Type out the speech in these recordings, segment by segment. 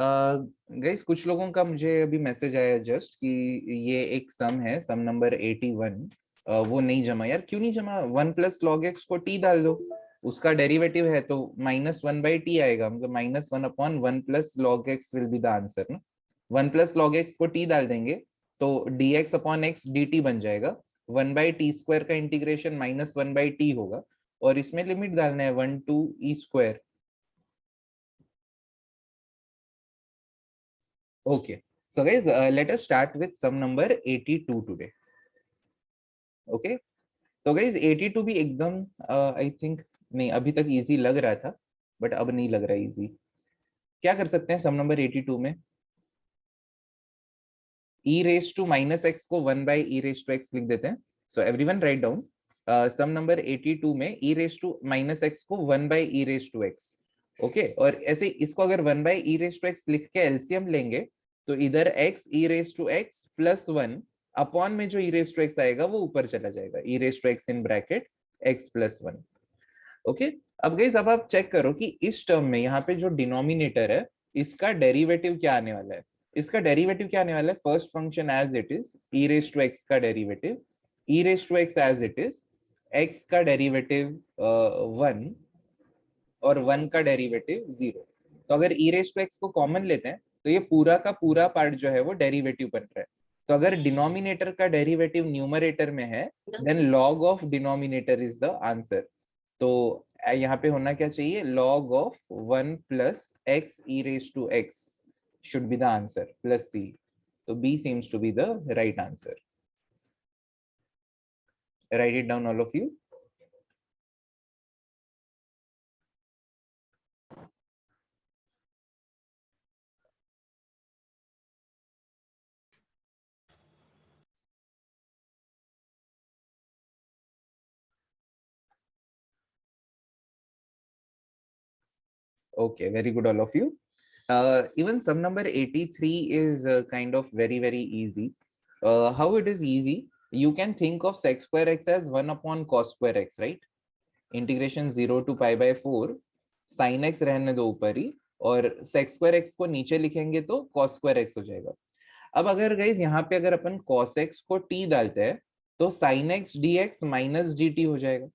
Guys कुछ लोगों का मुझे अभी मैसेज आया जस्ट कि ये एक सम है, सम नंबर 81। वो नहीं जमा यार, क्यों नहीं जमा? 1 + log x को t डाल दो, उसका डेरिवेटिव है तो -1/t आएगा, मतलब -1/1 + log x will be the answer ना। 1 + log x को t डाल देंगे तो dx/x dt बन जाएगा। 1/t² का इंटीग्रेशन -1/t होगा, और इसमें लिमिट डालना है 1 to e²। Okay, so guys, let us start with sum number 82 today. Okay, तो guys 82 भी एकदम आई थिंक नहीं, अभी तक इजी लग रहा था बट अब नहीं लग रहा इजी। क्या कर सकते हैं सम नंबर 82 में? e⁻⁻x को 1/e⁻x लिख देते हैं। सो एवरीवन राइट डाउन, सम नंबर 82 में e⁻⁻x को 1/e⁻x। ओके, और ऐसे इसको अगर 1/e⁻x लिख के एलसीएम लेंगे तो इधर x e⁻x +1 अपॉन में जो e⁻x आएगा वो ऊपर चला जाएगा, e⁻x in bracket x +1। Okay, अब गाइस अब आप चेक करो कि इस टर्म में यहाँ पे जो डिनोमिनेटर है इसका डेरिवेटिव क्या आने वाला है। इसका डेरिवेटिव क्या आने वाला है? First function as it is e⁻x का derivative, e⁻x as it is, x का डेरिवेटिव 1 और 1 का डेरिवेटिव 0। तो अगर e⁻x को कॉमन लेते हैं तो ये पूरा का पूरा पार्ट जो है वो डेरिवेटिव बन रहा है। तो अगर डिनोमिनेटर का डेरिवेटिव न्यूमरेटर में है then log of denominator is the answer. तो यहाँ पे होना क्या चाहिए? log of 1 + x e⁻x should be the answer plus c. So b seems to be the right answer. Write it down all of you. Okay, very good all of you. Even sum number 83 is kind of very easy. How it is easy? You can think of sec²x as 1 upon cos²x, right? Integration 0 to π/4 sin x रहने दो ऊपर ही, और sec²x को नीचे लिखेंगे तो cos²x हो जाएगा। अब अगर गाइज यहाँ पे अगर अपन cos x को t डालते हैं तो sin x dx minus dt हो जाएगा।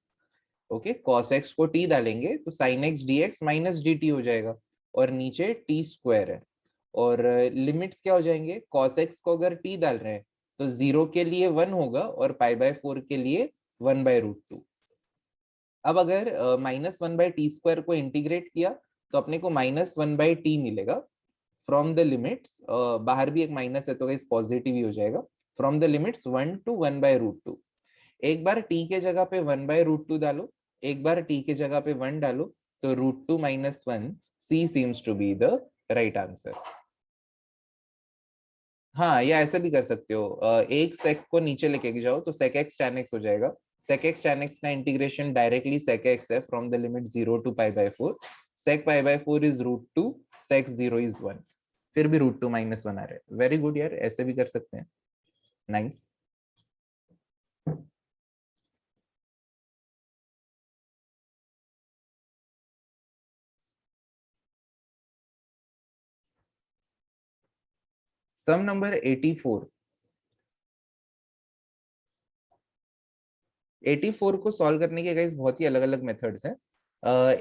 ओके, cos x को t डालेंगे तो sin x dx minus dt हो जाएगा, और नीचे t² है, और लिमिट्स क्या हो जाएंगे? cos x को अगर t डाल रहे हैं तो 0 के लिए 1 होगा और π/4 के लिए 1/√2। अब अगर -1/t² को इंटीग्रेट किया तो अपने को -1/t मिलेगा फ्रॉम द लिमिट्स, बाहर भी एक माइनस है तो इस पॉजिटिव ही हो जाएगा, फ्रॉम द लिमिट्स 1 to 1/√2। एक बार t के जगह पे 1/√2 डालो, एक बार t के जगह पे 1 डालो, तो √2 - 1 c seems to be the right answer. हाँ, या ऐसे भी कर सकते हो, एक सेक को नीचे लेके जाओ तो sec x tan x हो जाएगा। sec x tan x का इंटीग्रेशन डायरेक्टली sec x है from the limit 0 to π/4। sec π/4 is √2, sec 0 is 1, फिर भी √2 - 1 आ रहा है। वेरी गुड यार, ऐसे भी कर सकते हैं। नाइस। सम नंबर 84। 84 को सॉल्व करने के गाइस बहुत ही अलग अलग मेथड्स हैं।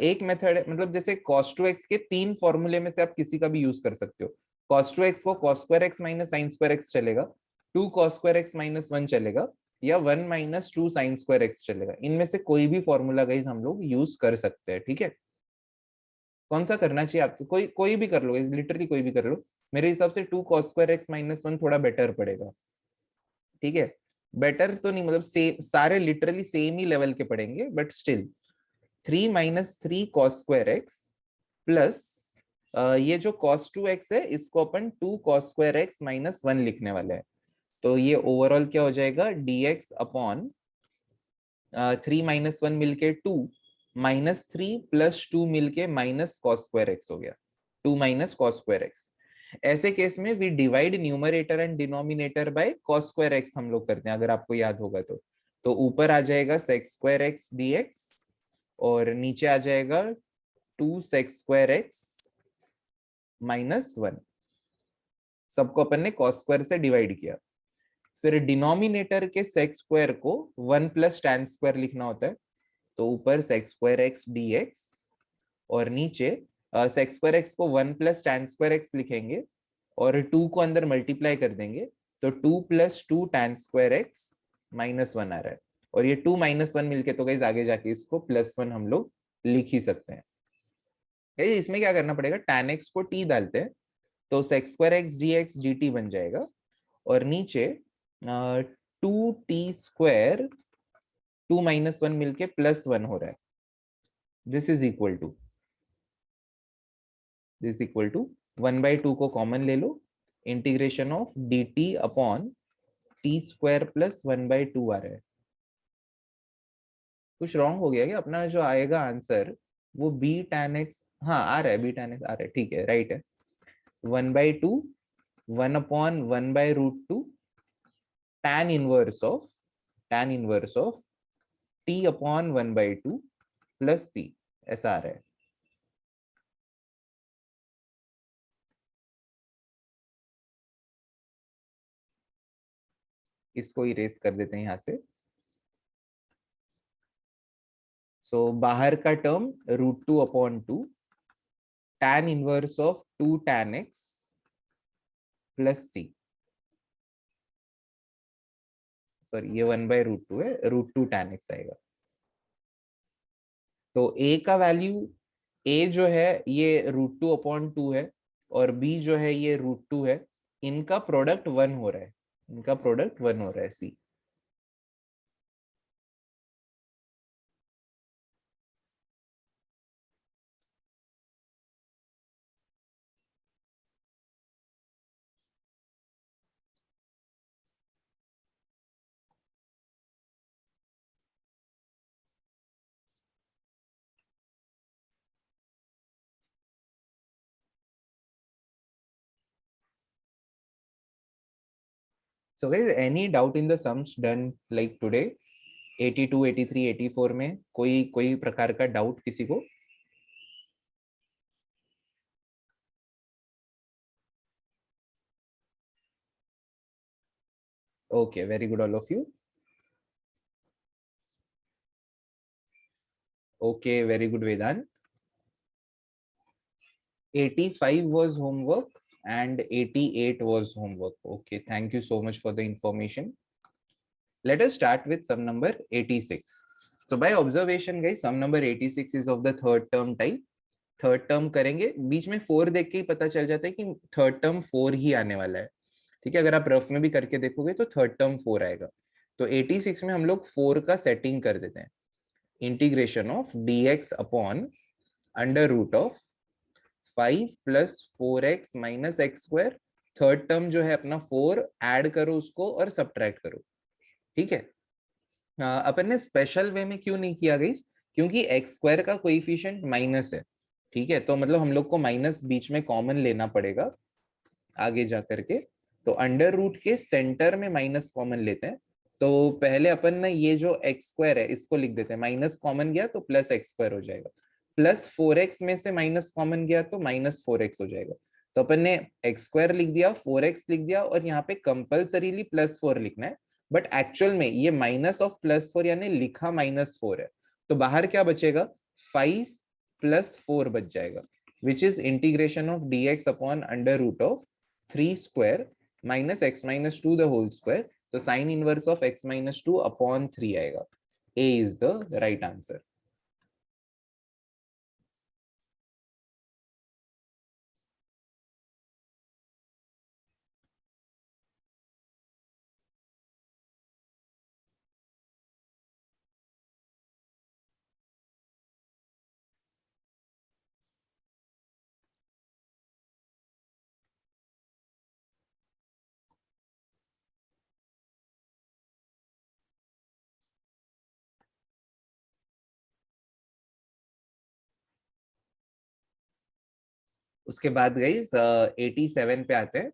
एक मेथड है, मतलब जैसे cos2x के 3 फॉर्मूले में से आप किसी का भी यूज कर सकते हो। cos2x को cos²x - sin²x चलेगा, 2 cos²x - 1 चलेगा, या 1 - 2 sin²x चलेगा। इनमें से कोई भी फॉर्मूला गाइस हम लोग यूज कर सकते हैं, ठीक है? कौन सा करना चाहिए आपको? कोई कोई भी कर लो, लिटरली कोई भी कर लो। मेरे हिसाब से 2 cos²x - 1 थोड़ा बेटर पड़ेगा, ठीक है? बेटर तो नहीं, मतलब सारे लिटरली सेम ही लेवल के पड़ेंगे, बट स्टिल 3 - 3 cos²x प्लस ये जो cos2x है इसको अपन 2 cos²x - 1 लिखने वाले हैं। तो ये ओवरऑल क्या हो जाएगा? dx अपॉन 3 - 1 मिलके 2, -3 + 2 मिलके -cos²x हो गया, 2 - cos²x। ऐसे केस में we divide numerator and denominator by cos²x हम लोग करते हैं, अगर आपको याद होगा तो ऊपर आ जाएगा sec²x dx, और नीचे आ जाएगा 2 sec²x -1, सबको अपन ने cos स्क्वायर से डिवाइड किया। फिर डिनोमिनेटर के sec स्क्वायर को 1 + tan स्क्वायर लिखना होता है, तो ऊपर sec स्क्वायर x dx और नीचे sec स्क्वायर x को 1 + tan स्क्वायर x लिखेंगे और 2 को अंदर मल्टीप्लाई कर देंगे, तो 2 + 2 tan स्क्वायर x -1 आ रहा है। और ये 2 - 1 मिलके तो गाइस आगे जाके इसको +1 हम लोग लिख ही सकते हैं। इसमें क्या करना पड़ेगा, tan x को t डालते हैं, तो sec square x dx dt बन जाएगा और नीचे 2t² 2 - 1 मिलके +1 हो रहा है। दिस इज इक्वल टू 1/2 को कॉमन ले लो, integration of dt upon t² + 1/2 आ रहा है। कुछ रॉन्ग हो गया क्या? अपना जो आएगा आंसर वो b tan x, हाँ आ रहा है, b tan x आ रहा है, ठीक है, राइट है। 1/2 1/1/√2 tan inverse of t upon 1/2 plus c, ऐसा आ रहा है। इसको इरेज कर देते हैं यहां से। सो बाहर का term √2 upon 2 tan inverse of 2 tan x plus c, sorry ये 1/√2 है, √2 tan x आएगा। तो a का वैल्यू, a जो है ये √2 अपॉन 2 है और b जो है ये √2 है, इनका प्रोडक्ट 1 हो रहा है, इनका प्रोडक्ट 1 हो रहा है c। So guys, any doubt in the sums done like today? 82, 83, 84 में कोई प्रकार का डाउट किसी को? Okay, very good all of you. Okay, very good Vedant. 85 was homework and 88 was homework. Okay, thank you so much for the information. Let us start with sum number 86. So by observation guys, sum number 86 is of the third term type. Third term करेंगे, बीच में 4 देख के ही पता चल जाता है कि third term 4 ही आने वाला है, ठीक है। अगर आप रफ में भी करके देखोगे तो थर्ड टर्म 4 आएगा। तो 86 में हम लोग 4 का सेटिंग कर देते हैं, integration of dx upon under root of 5 + 4x - x²। Third term जो है अपना 4 ऐड करो उसको और सब्ट्रैक्ट करो, ठीक है। अपन ने स्पेशल वे में क्यों नहीं किया गई, क्योंकि x² का कोएफिशिएंट माइनस है, ठीक है। तो मतलब हम लोग को माइनस बीच में कॉमन लेना पड़ेगा आगे जा करके। तो अंडर रूट के सेंटर में माइनस कॉमन लेते हैं। तो पहले अपन ने ये जो x² है इसको लिख देते हैं, माइनस कॉमन गया तो +x² हो जाएगा, प्लस 4x में से माइनस कॉमन गया तो -4x हो जाएगा। तो अपन ने x² लिख दिया, 4x लिख दिया और यहाँ पे कंपल्सरीली +4 लिखना है, बट एक्चुअल में ये माइनस ऑफ +4 यानी लिखा -4 है। तो बाहर क्या बचेगा, 5 + 4 बच जाएगा, which is integration of dx upon under root of 3² - x - 2 the whole square. तो sine inverse of x - 2 upon 3 आएगा। A is the right answer. उसके बाद गाइस 87 पे आते हैं।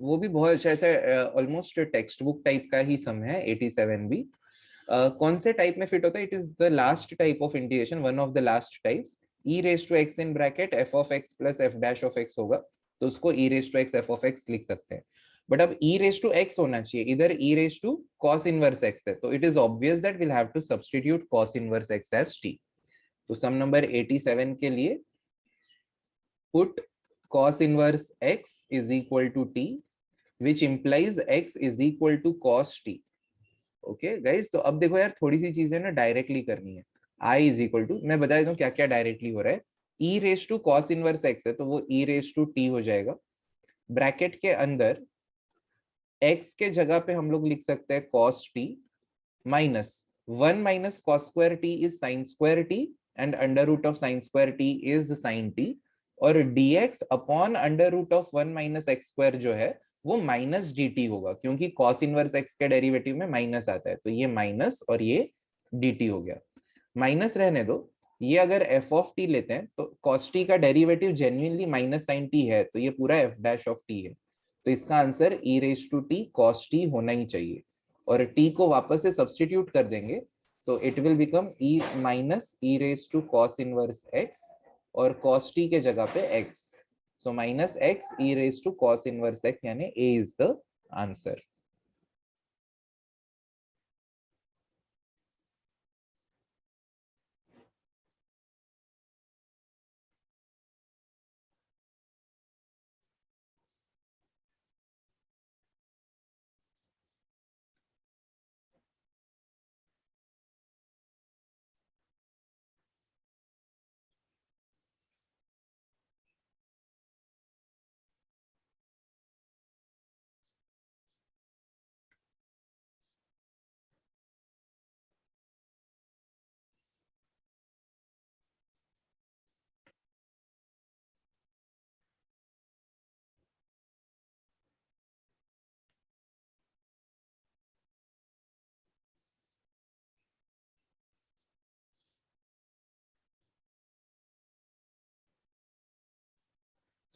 वो भी बहुत अच्छा, ऐसा ऑलमोस्ट टेक्स्ट बुक टाइप का ही सम है 87 भी। कौन से टाइप में फिट होता है, it is the last type of integration, one of the last types. E raise to x in bracket f of x plus f dash of x होगा, तो उसको e raise to x f of x लिख सकते हैं। But अब ई raise to x होना चाहिए, इधर e raise to cos inverse x है, तो it is obvious that will have to substitute cos inverse x as t. तो सम नंबर 87 के लिए put cos inverse x is equal to t, which implies x is equal to cos t. Okay guys, तो अब देखो यार थोड़ी सी चीजें ना डायरेक्टली करनी है। i इज इक्वल टू, मैं बता देता हूँ क्या क्या डायरेक्टली हो रहा है। e raise to cos inverse x है, तो वो e रेस टू t हो जाएगा। ब्रैकेट के अंदर x के जगह पे हम लोग लिख सकते हैं cos t minus 1 minus cos square t is sin square t and under root of sin square t is sin t, और dx upon under root of 1 minus x square जो है वो माइनस dt होगा, क्योंकि cos inverse x के derivative में minus आता है, तो ये माइनस और ये dt हो गया। माइनस रहने दो, ये अगर f ऑफ t लेते हैं तो cos t का derivative genuinely minus sin t है, तो ये पूरा f डैश ऑफ t है, तो इसका answer e raise to t cos t होना ही चाहिए। और t को वापस से सब्स्टिट्यूट कर देंगे तो it will become e minus e raise to cos inverse x, और cos t के जगह पे x, so minus x e raise to cos inverse x, यानी a is the answer.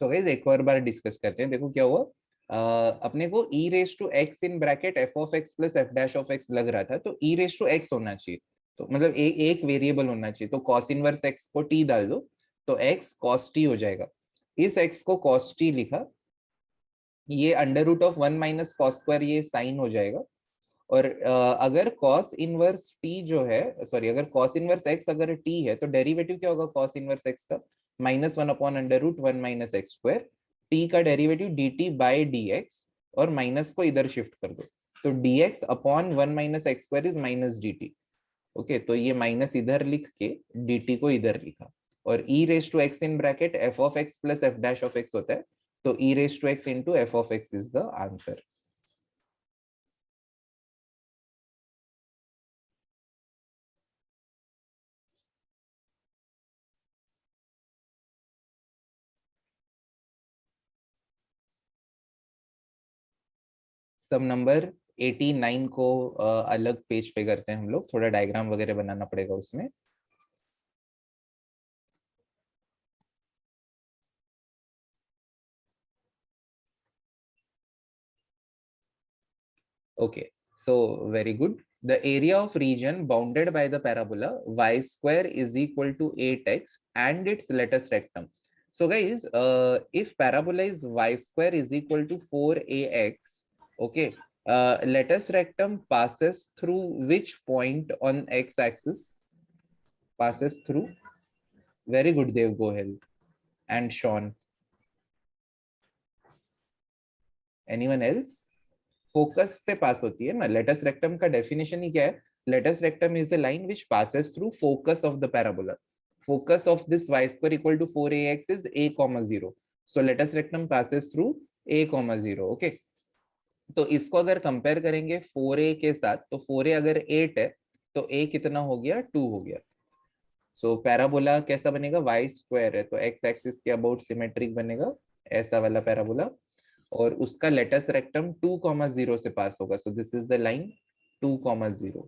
So guys एक और बार डिस्कस करते हैं, देखो क्या हुआ। अपने को e raise to x in bracket f of x plus f dash of x लग रहा था, तो e रेस टू x होना चाहिए, तो मतलब एक वेरिएबल होना चाहिए, तो cos इनवर्स x को t डाल दो, तो x cos t हो जाएगा। इस x को cos t लिखा, ये under root of 1 minus cos square ये साइन हो जाएगा। और अगर cos इनवर्स t जो है, सॉरी अगर cos इनवर्स x अगर t है, तो डेरिवेटिव क्या होगा cos इनवर्स x का, minus 1 upon under root 1 minus x square, t का डेरिवेटिव dt बाय dx, और माइनस को इधर शिफ्ट कर दो, तो dx upon 1 minus x square is minus dt। Okay, तो ये माइनस इधर लिख के dt को इधर लिखा, और e raise to x in bracket f of x plus f dash of x होता है, तो e raise to x into f of x is the answer. सब नंबर 89 को अलग पेज पे करते हैं हम लोग, थोड़ा डायग्राम वगैरह बनाना पड़ेगा उसमें। Okay, so very good. The area of reason bounded by the parabola y square is equal to 8x and its lattice rectum. So guys, if parabola is y square is equal to 4ax, okay, lattice rectum passes through which point on x axis? Passes through, very good Dev, go ahead, and Sean, anyone else? Focus से pass होती है ना, latus rectum का definition ही क्या है, latus rectum is the line which passes through focus of the parabola, focus of this y square equal to 4ax is a, 0, so latus rectum passes through a, 0। Okay, तो इसको अगर compare करेंगे 4a के साथ, तो 4a अगर 8 है तो a कितना हो गया, 2 हो गया। सो पैराबोला कैसा बनेगा, y स्क्वायर है तो x एक्सिस के अबाउट सिमेट्रिक बनेगा, ऐसा वाला पैराबोला, और उसका लेटस रेक्टम 2,0 से पास होगा, so this is the line 2,0।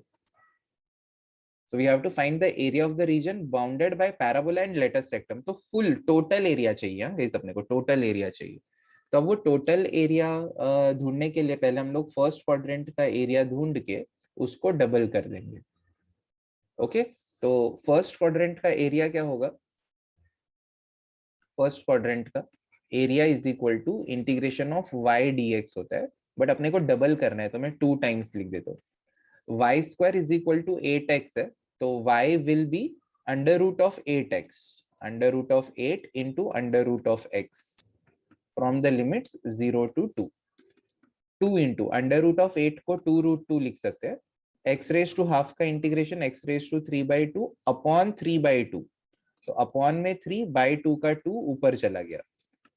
so we have to find the area of the region bounded by parabola and latus rectum, तो फुल टोटल एरिया चाहिए, हाँ गाइस, अपने को टोटल एरिया चाहिए। तो अब वो टोटल एरिया ढूंढने के लिए पहले हम लोग फर्स्ट क्वाड्रेंट का एरिया ढूंढ के उसको डबल कर देंगे। ओके, तो फर्स्ट क्वाड्रेंट का एरिया क्या होगा, फर्स्ट क्वाड्रेंट का area is equal to integration of y d x होता है, बट अपने को डबल करना है तो मैं 2 टाइम्स लिख देता हूँ। Y square is equal to 8x है, तो y will be under root of 8x, under root of 8 into under root of x from the limits 0 to 2। 2 into under root of 8 को 2√2 लिख सकते हैं। एक्स रेज टू हाफ का integration x raise to 3/2 upon 3/2, तो upon में 3/2 का 2 ऊपर चला गया,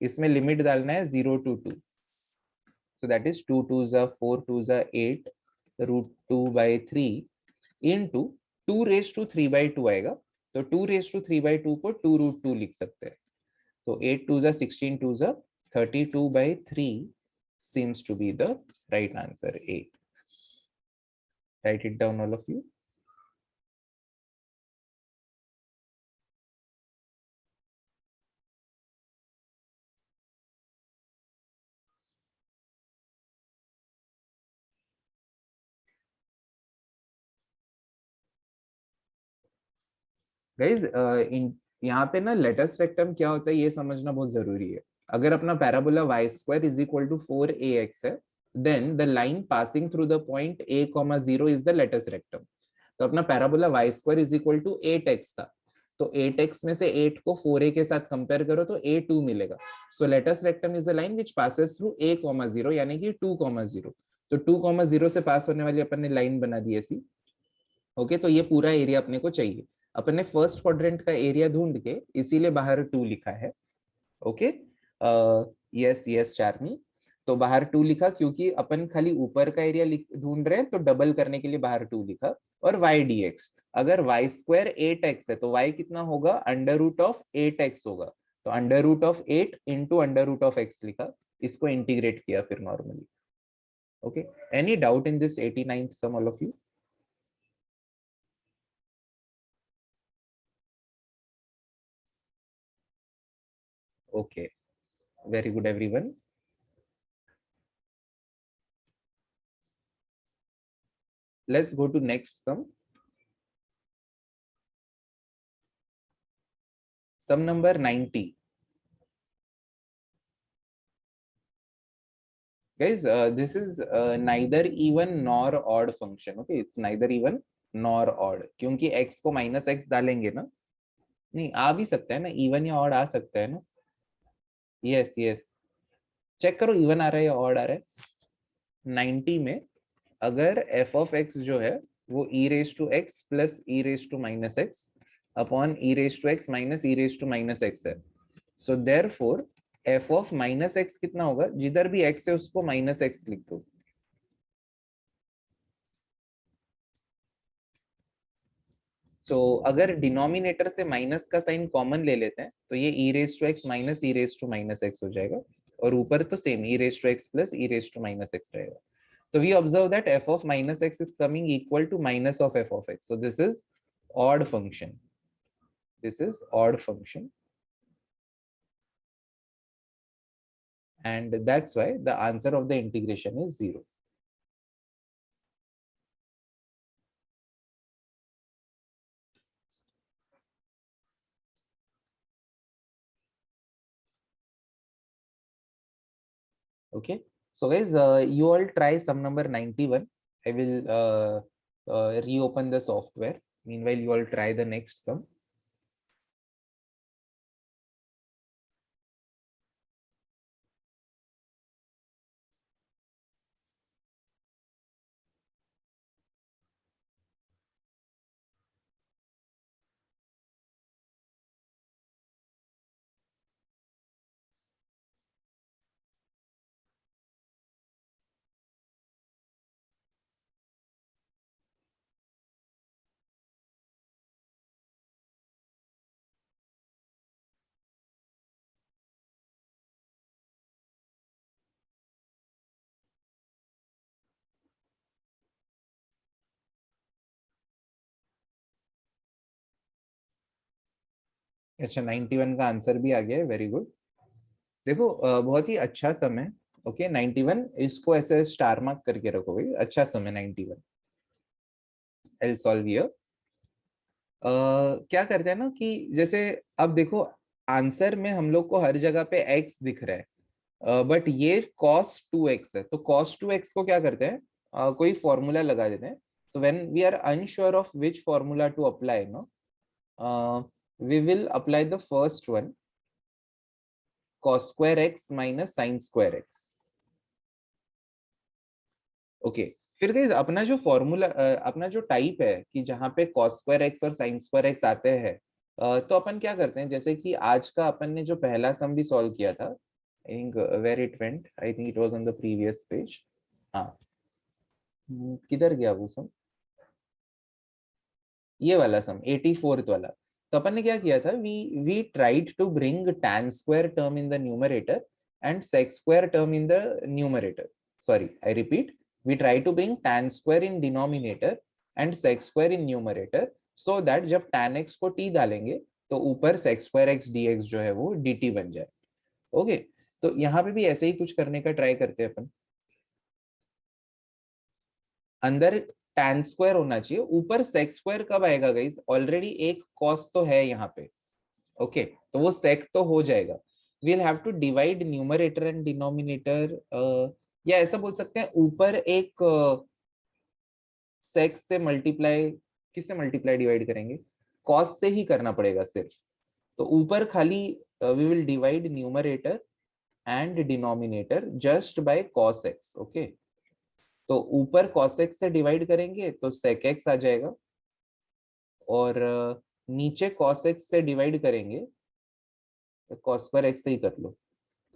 इसमें लिमिट डालना है 0 to 2, so that is 2 2s are 4 2s are 8 √2/3 into 2 raised to 3/2 आएगा, तो 2 raised to 3/2 को 2√2 लिख सकते हैं, तो 8 2s are 16 2s are 32/3 seems to be the right answer A. Write it down all of you. Guys यहाँ पे ना लेटेस्ट रेक्टम क्या होता है ये समझना बहुत जरूरी है। अगर अपना parabola y square is equal to 4ax है, then the line passing through the point a, 0 is the latus rectum. तो अपना parabola y square is equal to 8x था, तो 8x में से 8 को 4a के साथ कंपेयर करो तो a2 मिलेगा। So latus rectum is a line which passes through a, 0 यानी कि 2, 0, तो 2, 0 से पास होने वाली अपन ने लाइन बना दी ऐसी। ओके, तो ये पूरा एरिया अपने को चाहिए। अपन ने फर्स्ट क्वाड्रेंट का एरिया ढूंढ के इसीलिए बाहर 2 लिखा है। ओके, यस यस चार्मी, तो बाहर 2 लिखा क्योंकि अपन खाली ऊपर का एरिया ढूंढ रहे हैं, तो डबल करने के लिए बाहर 2 लिखा। और वाई डी एक्स, अगर वाई स्क्वायर 8x है तो वाई कितना होगा, अंडर रूट ऑफ 8x होगा, तो under root of 8 into under root of x लिखा, इसको इंटीग्रेट किया फिर normally. Okay, any doubt in this 89th sum all of you? Okay, very good everyone. Let's go to next sum. Sum number 90. Guys, this is neither even nor odd function. Okay, it's neither even nor odd क्योंकि x को minus x डालेंगे ना, नहीं आ भी सकता है ना, even या ऑड आ सकता है ना। यस यस, चेक करो इवन आ रहा है या ऑड आ रहा है। 90 में अगर f ऑफ x जो है वो e raise to x plus e raise to minus x upon e raise to x minus e raise to minus x है, so therefore f of minus x कितना होगा, जिधर भी x है उसको माइनस एक्स लिख दो। सो अगर डिनोमिनेटर से माइनस का साइन कॉमन ले लेते हैं तो ये e raise to x minus e raise to minus x हो जाएगा, और ऊपर तो same e raise to x plus e raise to minus x रहेगा। So we observe that f of minus x is coming equal to minus of f of x. So this is odd function. This is odd function. And that's why the answer of the integration is 0. Okay. So guys, you all try sum number 91. I will reopen the software. Meanwhile, you all try the next sum. अच्छा, 91 का answer भी आ गया है, very good. देखो बहुत ही अच्छा सम है। Okay, 91 इसको ऐसे स्टार मार्क करके रखोगे, अच्छा सम है 91। I'll solve here. क्या करते हैं ना कि जैसे अब देखो आंसर में हम लोग को हर जगह पे x दिख रहा है, बट ये cos 2x है, तो cos 2x को क्या करते हैं, कोई फॉर्मूला लगा देते हैं. So when we are unsure of which formula to apply, no, we will apply the first one, cos square x minus sin square x. Okay, फिर गाइस अपना जो फॉर्मूला, अपना जो टाइप है कि जहाँ पे cos square x और sin square x आते हैं, तो अपन क्या करते हैं, जैसे कि आज का अपन ने जो पहला सम भी सॉल्व किया था, I think where it went, I think it was on the previous page. हाँ, किधर गया वो सम, ये वाला सम 84th वाला. तो अपन ने क्या किया था, we tried to bring tan square term in the numerator and sec square term in the numerator. Sorry, I repeat, we try to bring tan square in denominator and sec square in numerator, so that जब tan x को t डालेंगे तो ऊपर sec square x dx जो है वो dt बन जाए. ओके, तो यहाँ पे भी ऐसे ही कुछ करने का ट्राई करते हैं अपन. अंदर tan स्क्वायर होना चाहिए, ऊपर sec स्क्वायर कब आएगा गाइस, ऑलरेडी एक cos तो है यहाँ पे. ओके, तो वो sec तो हो जाएगा. we'll have to divide numerator and denominator, या ऐसा बोल सकते हैं, ऊपर एक sec से मल्टीप्लाई, किससे मल्टीप्लाई डिवाइड करेंगे, cos से ही करना पड़ेगा सिर्फ. तो ऊपर खाली we will divide numerator and denominator just by cos x. Okay, तो ऊपर cos x से डिवाइड करेंगे तो sec x आ जाएगा, और नीचे cos x से डिवाइड करेंगे तो cos स्क्वायर x से ही कर लो,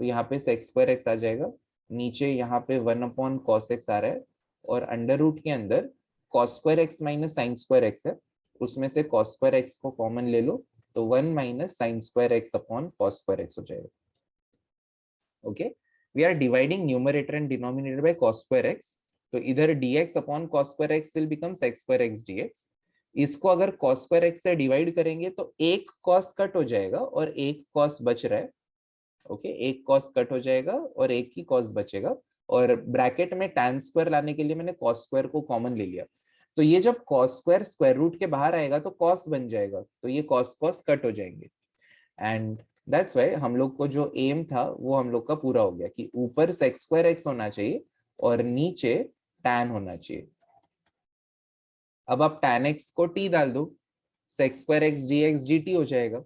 तो यहाँ पे sec स्क्वायर x आ जाएगा. नीचे यहाँ पे 1 cos x आ रहा है, और अंडर रूट के अंदर cos square x minus sine square x है, उसमें से cos स्क्वायर x को कॉमन ले लो, तो 1 minus sine square x upon cos square x हो जाएगा. Okay, we are dividing numerator and denominator by cos square x, तो इधर dx upon cos square x will become sec square x dx. इसको अगर cos square x से divide करेंगे तो एक cos कट हो जाएगा और एक cos बच रहा है. ओके, एक cos कट हो जाएगा और एक ही cos बचेगा, और ब्रैकेट में tan स्क्वायर लाने के लिए मैंने cos स्क्वायर को कॉमन ले लिया. तो ये जब cos स्क्वायर स्क्वायर रूट के बाहर आएगा तो cos बन जाएगा, तो ये cos cos कट हो जाएंगे. एंड दैट्स वाई हम लोग को जो एम था वो हम लोग का पूरा हो गया, कि ऊपर sec स्क्वायर x होना चाहिए और नीचे tan होना चाहिए. अब आप tan x को t डाल दो, sec square x dx dt हो जाएगा.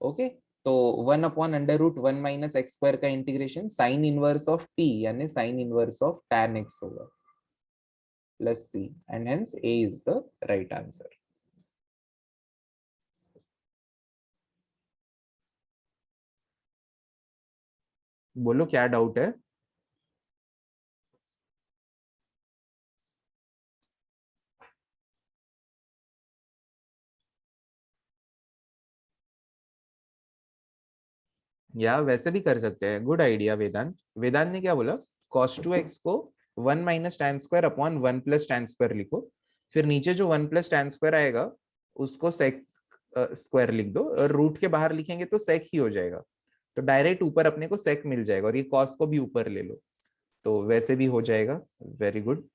ओके, तो 1/√1 माइनस एक्स स्क्वायर का integration sign inverse of t यानी sine inverse of tan x होगा, plus c, and hence a is the right answer. बोलो क्या डाउट है. या वैसे भी कर सकते हैं, गुड आइडिया वेदांत. वेदांत ने क्या बोला, cos 2x को 1 minus tan square upon 1 plus tan square लिखो, फिर नीचे जो 1 प्लस tan स्क्वायर आएगा उसको sec स्क्वायर लिख दो, और रूट के बाहर लिखेंगे तो sec ही हो जाएगा, तो डायरेक्ट ऊपर अपने को sec मिल जाएगा, और ये cos को भी ऊपर ले लो, तो वैसे भी हो जाएगा. Very good.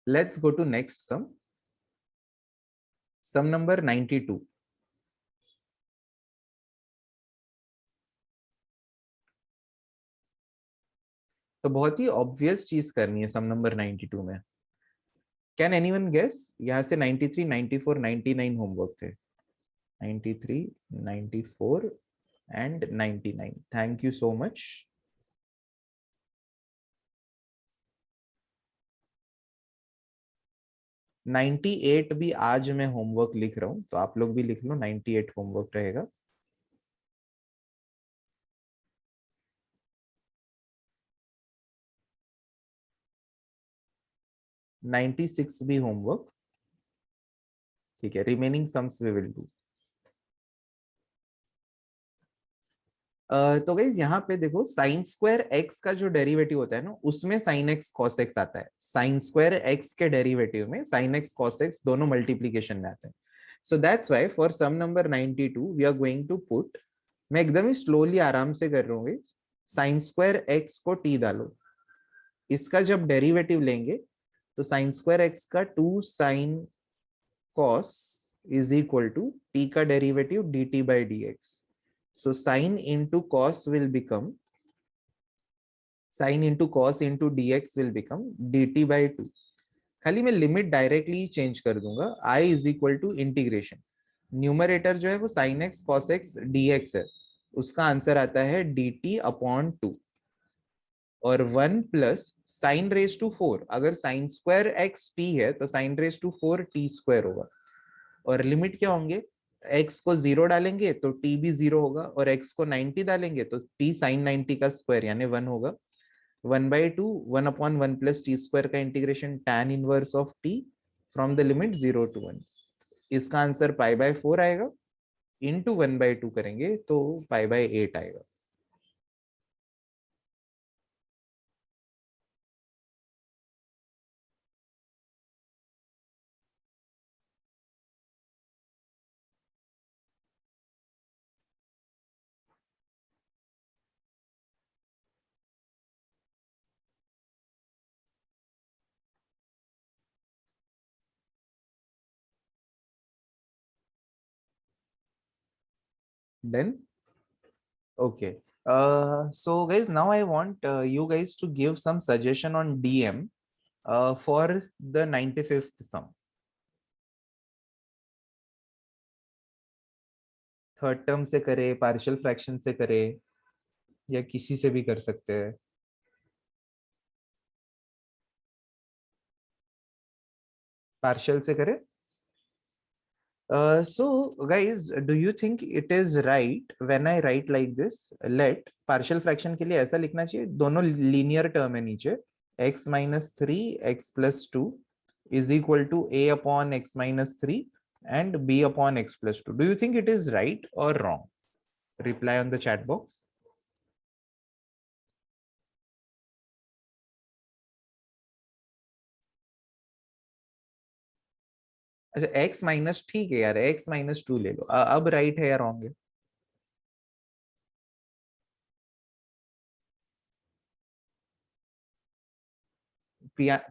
Let's go to next sum. Sum number 92. तो बहुत ही ऑब्वियस चीज करनी है सम नंबर 92 में. कैन एनीवन गेस, यहाँ से 93, 94, 99 होमवर्क थे. 93, 94 and 99. Thank you so much. 98 भी आज मैं होमवर्क लिख रहा हूं, तो आप लोग भी लिख लो, 98 होमवर्क रहेगा. 96 भी होमवर्क. ठीक है, remaining sums we will do. तो गाइस यहाँ पे देखो, साइन स्क्वायर एक्स का जो डेरिवेटिव होता है ना, उसमें साइन एक्स कॉस एक्स आता है. साइन स्क्वायर एक्स के डेरिवेटिव में साइन एक्स कॉस एक्स दोनों मल्टीप्लीकेशन में आते हैं. So that's why for sum number 92 we are going to put मैं एकदम ही स्लोली आराम से कर रहा हूँ। साइन स्क्वायर एक्स को टी डालो, इसका जब डेरिवेटिव लेंगे तो साइन स्क्वायर एक्स का 2 sine cos is equal to t का derivative d t by d x. So sin into cos will become sin into cos into dx will become dt by 2. खाली मैं limit directly change कर दूंगा. I is equal to integration, numerator जो है वो sin x cos x dx है, उसका answer आता है dt अपॉन 2. और 1 प्लस साइन रेज टू 4, अगर साइन स्क्वायर एक्स टी है तो sine raise to 4 t square होगा. और लिमिट क्या होंगे, x को 0 डालेंगे तो t भी 0 होगा, और x को 90 डालेंगे तो t साइन 90 का स्क्वायर यानी 1 होगा. 1/2 1 अपॉन 1 प्लस टी स्क्वायर का integration tan inverse of t from the limit 0 to 1. इसका आंसर पाई बाय 4 आएगा. इंटू 1/2 करेंगे तो पाई बाय 8 आएगा. Then okay. So guys, now I want you guys to give some suggestion on DM for the 95th sum. Third term से करे, partial fraction से करे, या किसी से भी कर सकते हैं. पार्शियल से करे. So guys, do you think it is right when I write like this? Let partial fraction के लिए ऐसा लिखना चाहिए, दोनों linear term है नीचे, x minus 3 x plus 2 is equal to a upon x minus 3 and b upon x plus 2. Do you think it is right or wrong? Reply on the chat box. अच्छा, x minus ठीक है यार, x minus 2 ले लो. अब right है या wrong है?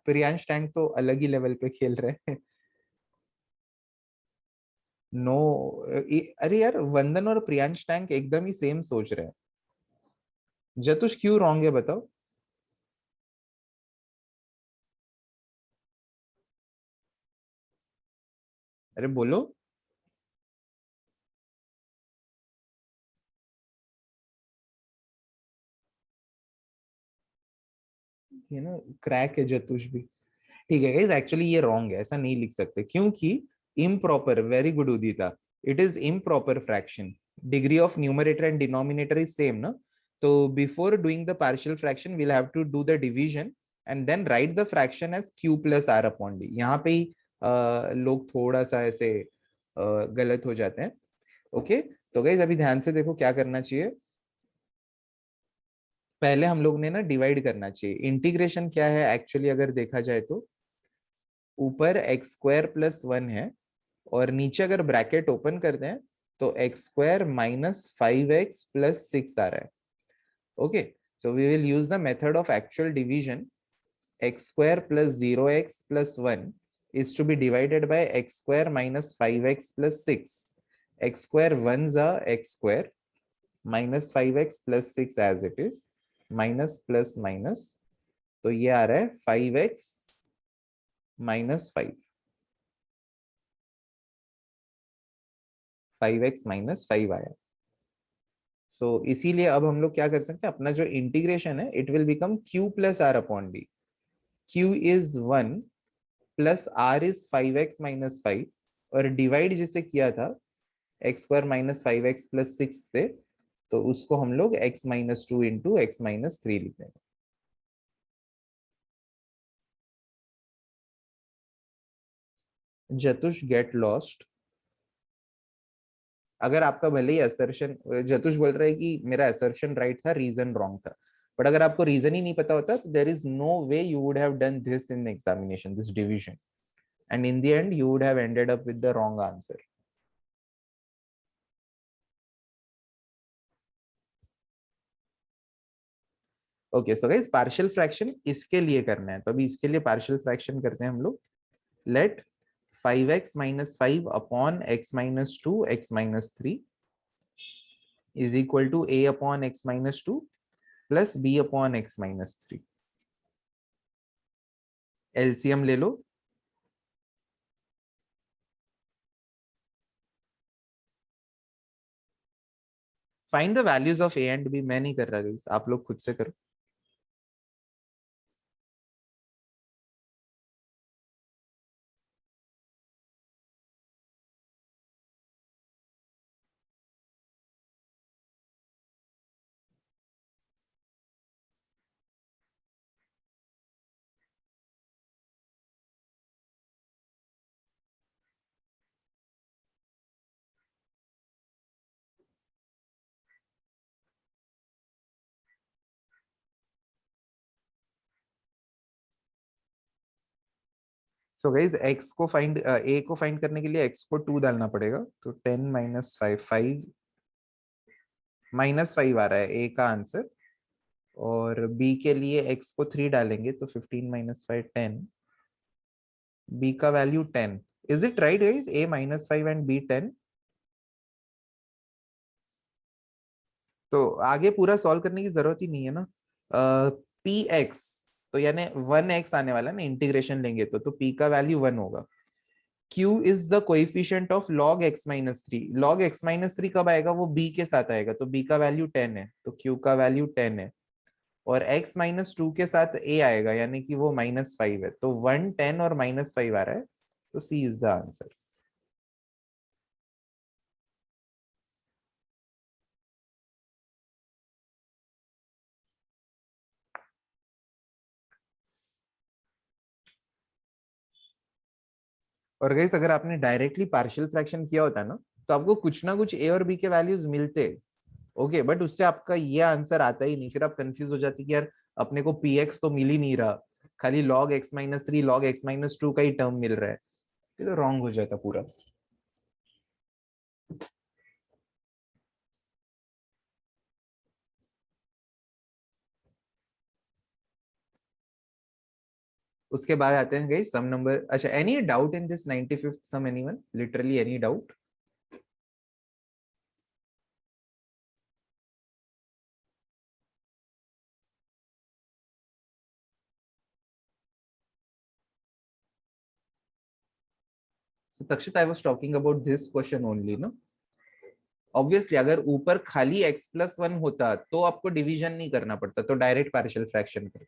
Priyansh tank तो अलग ही लेवल पे खेल रहे हैं. नो अरे यार, वंदन और प्रियांश टैंक एकदम ही सेम सोच रहे हैं. जतुष क्यों रॉन्ग है बताओ. अरे बोलो. ये ना क्रैक है जतुष भी. ठीक है गाइस, एक्चुअली ये रॉन्ग है, ऐसा नहीं लिख सकते क्योंकि improper. Very good Udita. It is improper fraction. Degree of numerator and denominator is same ना. तो before doing the partial fraction we'll have to do the division and then write the fraction as q plus r upon d. यहाँ पे ही लोग थोड़ा सा ऐसे गलत हो जाते हैं. ओके. तो गाइस अभी ध्यान से देखो क्या करना चाहिए. पहले हम लोग ने ना डिवाइड करना चाहिए. इंटीग्रेशन क्या है एक्चुअली अगर देखा जाए तो, ऊपर एक्स स्क्वायर प्लस 1 है और नीचे अगर ब्रैकेट ओपन करते हैं तो एक्स स्क्वायर माइनस 5x प्लस 6 आ रहा है. Okay. So we will use the method of actual division. X square plus 0x प्लस 1 is to be divided by x square minus 5x plus 6. x square 1 is x square minus 5x plus 6 as it is, minus plus minus. तो ये आ रहा है 5x minus 5. 5x minus 5 आया. सो इसीलिए अब हम लोग क्या कर सकते हैं, अपना जो इंटीग्रेशन है it will become q plus r upon d. q is 1 plus r is 5x minus 5, और डिवाइड जिसे किया था एक्स स्क्वायर माइनस 5x प्लस 6 से, तो उसको हम लोग x minus 2 into x minus 3 लिख देंगे. जतुष गेट लॉस्ट. अगर आपका भले ही असर्शन, जतुष बोल रहा है कि मेरा असर्शन राइट था, रीजन रॉन्ग था, बट अगर आपको रीजन ही नहीं पता होता तो there is no way you would have done this in examination, this division, and in the end you would have ended up with the wrong answer. Okay so guys partial fraction इसके लिए करना है, तो अभी इसके लिए partial fraction करते हैं हम लोग. Let 5x minus 5 upon x minus 2 x minus 3 is equal to a upon x minus 2 plus b upon x minus 3. LCM ले लो. Find the values of a and b. मैं नहीं कर रहा गाइस, आप लोग खुद से करो. सो गाइस x को फाइंड a को फाइंड करने के लिए x को 2 डालना पड़ेगा, तो 10 minus 5 5 -5 आ रहा है a का आंसर. और b के लिए x को 3 डालेंगे तो 15 minus 5 10. b का value 10. Is it right guys? a -5 and b 10. तो आगे पूरा सॉल्व करने की जरूरत ही नहीं है ना. पी एक्स, तो यानी 1x आने वाला ना, इंटीग्रेशन लेंगे तो p का वैल्यू 1 होगा. q is the coefficient of log x minus 3. log x minus 3 कब आएगा? वो b के साथ आएगा, तो b का वैल्यू 10 है, तो q का वैल्यू 10 है. और x minus 2 के साथ a आएगा, यानी कि वो -5 है, तो 1 10 और -5 आ रहा है, तो c इज द आंसर. और गाइस अगर आपने डायरेक्टली पार्शियल फ्रैक्शन किया होता ना, तो आपको कुछ ना कुछ a और b के वैल्यूज मिलते. ओके बट उससे आपका ये आंसर आता ही नहीं, फिर आप कंफ्यूज हो जाते कि यार अपने को px तो मिल ही नहीं रहा, खाली log x minus 3 log x minus 2 का ही टर्म मिल रहा है, ये तो रॉन्ग हो जाता पूरा. उसके बाद आते हैं गाइस सम नंबर. अच्छा, any doubt in this 95th sum? Anyone? Literally any doubt? So Takshit, I was talking about this question only, no? Obviously अगर ऊपर खाली x+1 होता तो आपको डिवीजन नहीं करना पड़ता, तो डायरेक्ट पार्शियल फ्रैक्शन करते.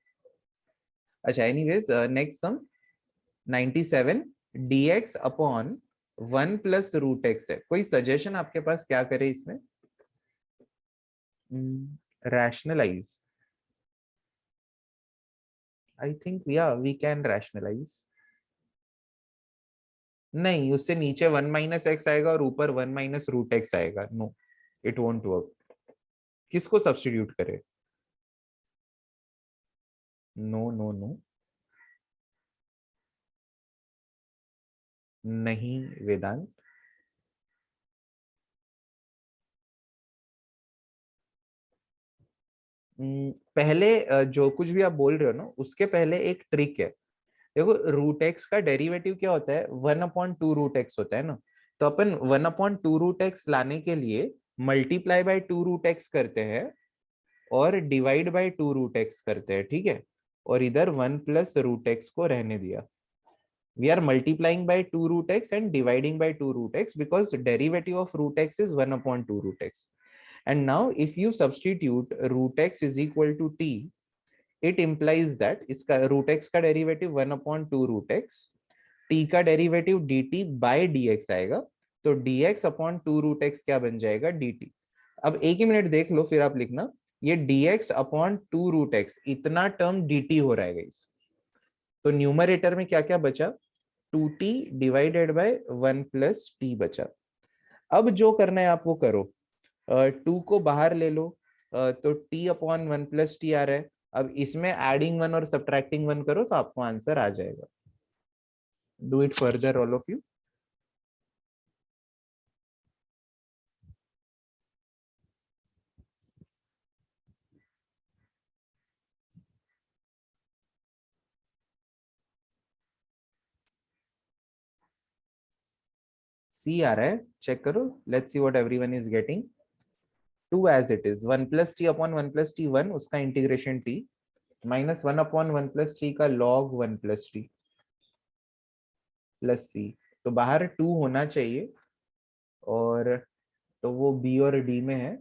अच्छा anyways next sum 97 dx upon 1 plus root x है. कोई सजेशन आपके पास क्या करे इसमें? रैशनलाइज. आई थिंक या वी कैन रैशनलाइज. नहीं, उससे नीचे 1 माइनस एक्स आएगा और ऊपर 1 माइनस रूट एक्स आएगा. No, it won't work. किसको सब्स्टिट्यूट करे? No no no. नहीं वेदांत. पहले जो कुछ भी आप बोल रहे हो ना, उसके पहले एक ट्रिक है. देखो रूट एक्स का डेरिवेटिव क्या होता है? 1/2 रूट एक्स होता है ना. तो अपन 1/2 रूट एक्स लाने के लिए मल्टीप्लाई बाय 2 रूट एक्स करते हैं और डिवाइड बाय 2 रूट एक्स करते हैं, ठीक है. और इधर 1 प्लस रूट एक्स को रहने दिया. We are multiplying by 2 root x and dividing by 2 root x because derivative of root x is 1/2 root x. And now if you substitute root x is equal to t, it implies that इसका root x का derivative 1/2 root x, t का derivative dt by dx आएगा, तो dx upon 2 root x क्या बन जाएगा? dt. अब एक ही मिनट देख लो फिर आप लिखना, ये dx अपॉन 2 रूट एक्स इतना टर्म dt हो रहा है गाइस. तो न्यूमरेटर में क्या क्या बचा? 2t divided by 1 plus T बचा. अब जो करना है आप वो करो. 2 को बाहर ले लो, तो t अपॉन 1 प्लस टी आ रहा है. अब इसमें एडिंग 1 और सब्ट्रैक्टिंग 1 करो तो आपको आंसर आ जाएगा. Do it further all of you. C आ रहा है, चेक करो, let's see what everyone is getting. 2 as it is, 1 plus t upon 1 plus t 1, उसका integration t, minus 1 upon 1 plus t का log 1 plus t plus c. तो बाहर 2 होना चाहिए, और तो वो b और d में है,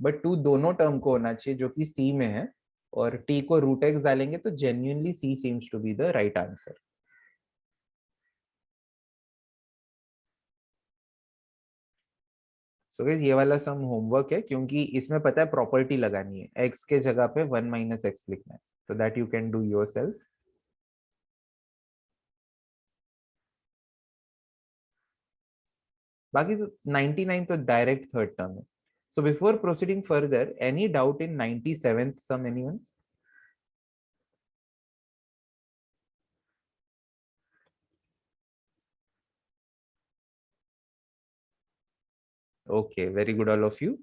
बट 2 दोनों टर्म को होना चाहिए जो कि c में है, और t को रूट x डालेंगे तो genuinely c seems to be the right answer. So guys ये वाला सम होमवर्क है, क्योंकि इसमें पता है प्रॉपर्टी लगानी है, x के जगह पे 1 माइनस एक्स लिखना है, तो that you can do yourself. बाकी तो 99 तो डायरेक्ट थर्ड टर्म है. So before proceeding further, any doubt in 97th sum, anyone? Okay, very good all of you.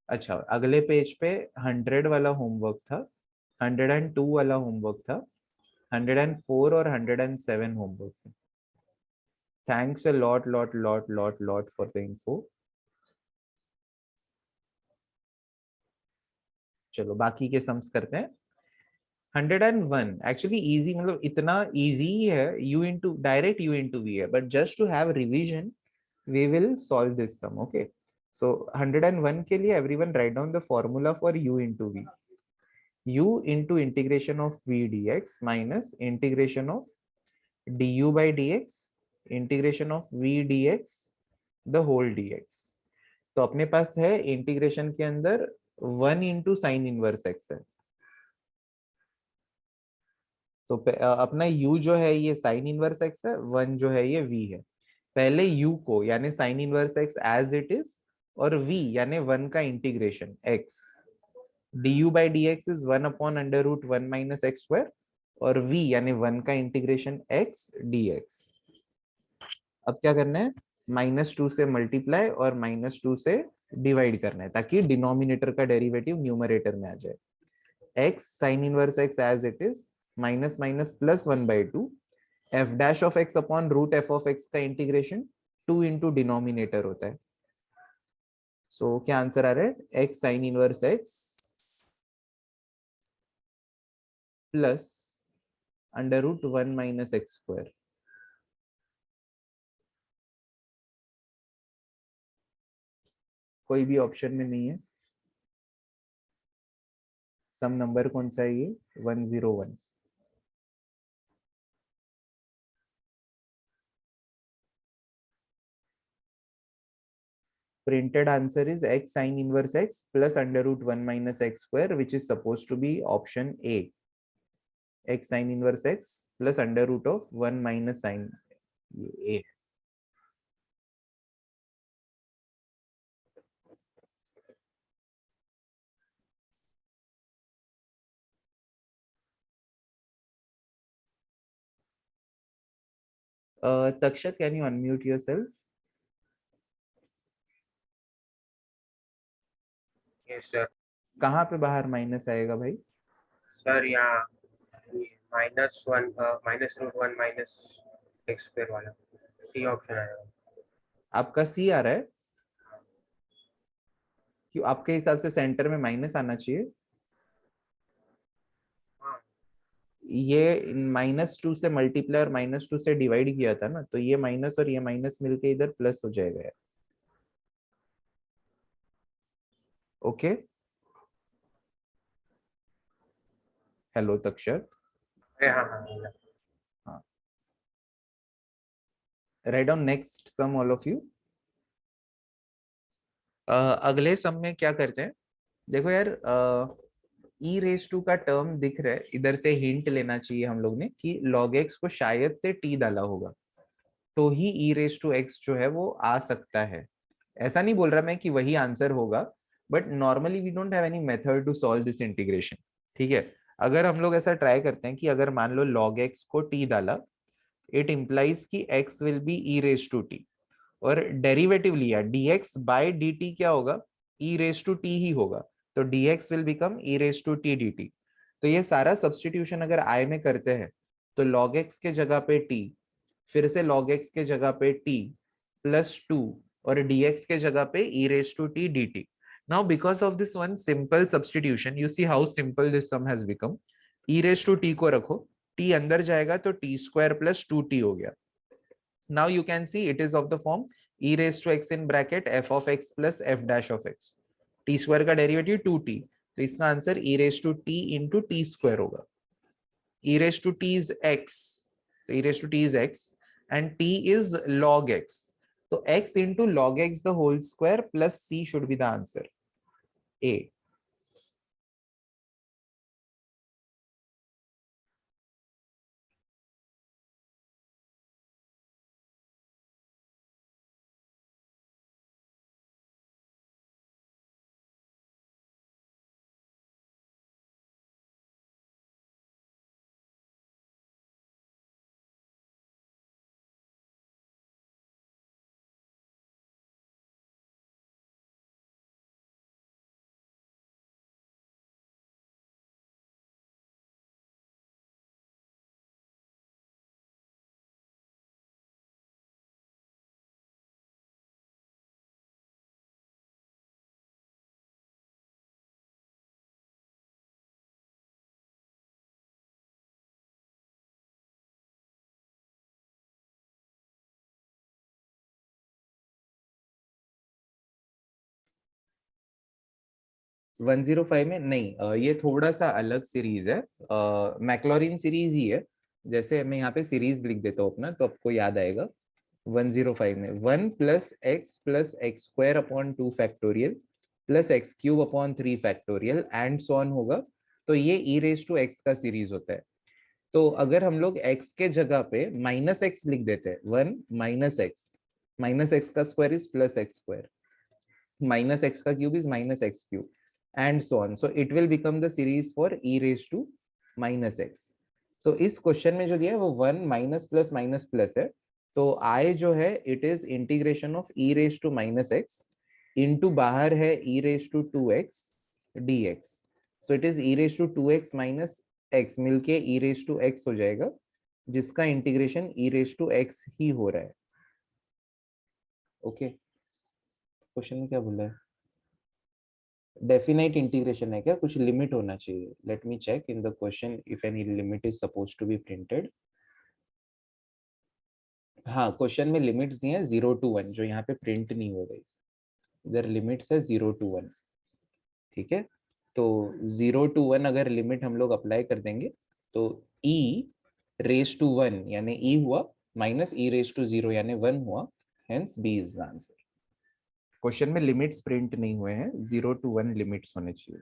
अच्छा, अगले पेज पे 100 वाला होमवर्क था, 102 वाला होमवर्क था, 104 और 107 होमवर्क था. Thanks a lot lot lot lot lot for the info. चलो बाकी के सम्स करते हैं. 101 एक्चुअली इजी, मतलब इतना इजी है, u into direct u into v है, but just to have revision we will solve this sum. Okay, so 101 के लिए everyone write down the formula for u into v. U into integration of v dx minus integration of du by dx integration of v dx the whole dx. तो अपने पास है integration के अंदर 1 into sine inverse x है, तो अपना u जो है ये साइन इनवर्स एक्स है, 1 जो है ये v है. पहले u को यानी sine inverse x as it is, और v यानी 1 का integration x, du by dx is 1 upon under root 1 minus x square, और v यानी 1 का इंटीग्रेशन x dx. अब क्या करना है, -2 से मल्टीप्लाई और -2 से डिवाइड करना है, ताकि डिनोमिनेटर का डेरिवेटिव न्यूमरेटर में आ जाए. x sine inverse x as it is, minus minus plus 1/2, f dash of x upon root f of x का इंटीग्रेशन 2 इंटू डिनोमिनेटर होता है. सो क्या आंसर आ रहा है, x sine inverse x plus under root 1 minus x square. कोई भी ऑप्शन में नहीं है. सम नंबर कौन सा है ये, 101. Printed answer is x sin inverse x plus under root 1 minus x square, which is supposed to be option A. X sin inverse x plus under root of 1 minus sin A. Takshat, can you unmute yourself? Yes sir. कहाँ पे बाहर minus आएगा भाई? Sir यहाँ -1 -√1 minus x square वाला C option आएगा. आपका सी आ रहा है, क्यों? आपके हिसाब से सेंटर में माइनस आना चाहिए. हाँ. ये -2 से मल्टीप्लाई और -2 से डिवाइड किया था ना, तो ये माइनस और ये माइनस मिलके इधर प्लस हो जाएगा. Okay, hello Takshat. अरे हाँ हाँ हाँ. हाँ, right down next sum all of you. अगले सम में क्या करते हैं, देखो यार, ई रेस टू का टर्म दिख रहा है, इधर से हिंट लेना चाहिए हम लोग ने कि log x को शायद से t डाला होगा, तो ही ई रेस टू x जो है वो आ सकता है. ऐसा नहीं बोल रहा मैं कि वही आंसर होगा, but normally we don't have any method to solve this integration. ठीक है, अगर हम लोग ऐसा ट्राई करते हैं कि अगर मान लो log x को t डाला, इट इंप्लाइज कि x will be e raise to t, और डेरिवेटिव लिया dx बाय dt क्या होगा, e रेस टू t ही होगा. तो dx will become e raised to t dt. तो ये सारा सब्स्टिट्यूशन अगर I में करते हैं तो log x के जगह पे t, फिर से log x के जगह पे t प्लस 2 और dx के जगह पे e raised to t dt. Now because of this one simple substitution, you see how simple this sum has become. e raised to t को रखो, t अंदर जाएगा तो t square plus 2t हो गया. Now you can see it is of the form e raised to x in bracket f of x plus f dash of x. t square का derivative 2t, तो इसका answer e raised to t into t square होगा. e raised to t is x, तो e raised to t is x and t is log x. तो x into log x the whole square plus c should be the answer. A. One zero five में नहीं, ये थोड़ा सा अलग series है, Maclaurin series ही है. जैसे मैं यहाँ पे सीरीज लिख देता हूँ अपना, तो आपको याद आएगा. 105 में 1 + x + x² upon 2 factorial plus x³ upon 3 factorial and so on होगा. तो ये e रेज टू x का सीरीज होता है. तो अगर हम लोग x के जगह पे -x लिख देते हैं, 1 - x का स्क्वायर इज +x², -x का cube is -x³ and so on. So it will become the series for e raised to -x. तो इस क्वेश्चन में जो दिया है वो 1 माइनस प्लस माइनस प्लस है. तो I जो है it is integration of e raised to -x into बाहर है e raised to 2x dx. So it is e raised to 2x minus x मिलके e raised to x हो जाएगा, जिसका integration e raised to x ही हो रहा है. Okay, question में क्या बोला है? डेफिनाइट इंटीग्रेशन है क्या? कुछ लिमिट होना चाहिए. Let me check in the question if any limit is suppose to be printed. हाँ, क्वेश्चन में लिमिट्स दिए हैं 0 to 1, जो यहाँ पे प्रिंट नहीं हो रही. इधर लिमिट्स है 0 to 1. ठीक है, तो 0 to 1 अगर लिमिट हम लोग अप्लाई कर देंगे तो e रेज टू 1 यानी e हुआ माइनस e रेज टू 0 यानी 1 हुआ. Hence b is the answer. Question में लिमिट्स प्रिंट नहीं हुए हैं, 0 to 1 लिमिट्स होने चाहिए.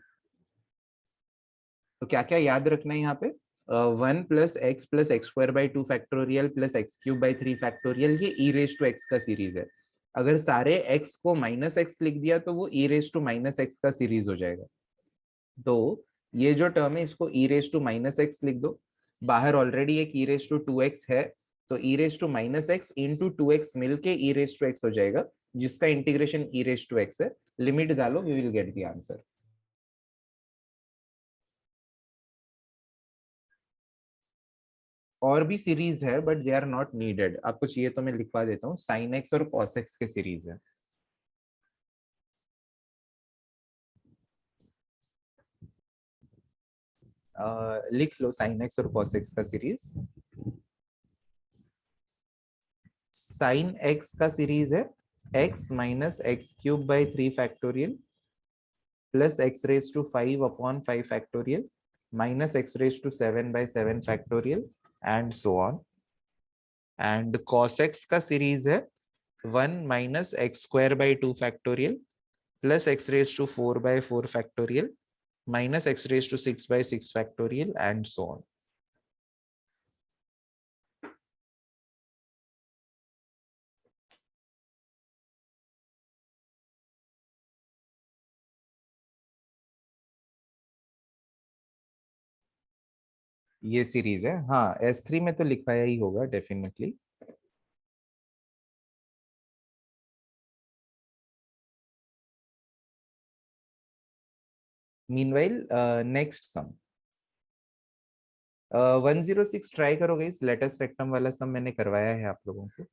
तो क्या क्या याद रखना है यहाँ पे? 1 + x + x² / 2 factorial plus x³ / 3 factorial, ये e रेज टू x का सीरीज है. अगर सारे x को -x लिख दिया तो वो e रेज टू -x का सीरीज हो जाएगा. तो ये जो टर्म है इसको e रेज टू -x लिख दो. बाहर ऑलरेडी एक e रेज टू 2x है, तो e raise to -x into 2x मिलके e रेज टू x हो जाएगा, जिसका integration e raise to x है. लिमिट डालो, we will get the answer. और भी सीरीज है but they are not needed. आपको चाहिए तो मैं लिखवा देता हूँ. साइन एक्स और कॉस एक्स के सीरीज है. लिख लो साइन एक्स और कॉस एक्स का सीरीज. साइन एक्स का सीरीज है x - x³ / 3 factorial plus x⁵ upon 5 factorial minus x⁷ factorial and so on. And cos x का सीरीज है 1 - x² / 2 factorial plus x⁴/4 factorial minus x�6/6 factorial and so on. ये series है. हाँ, S3 में तो लिखवाया ही होगा definitely. Meanwhile next sum 106 try करोगे, इस लेटेस्ट रेक्टम वाला सम मैंने करवाया है आप लोगों को।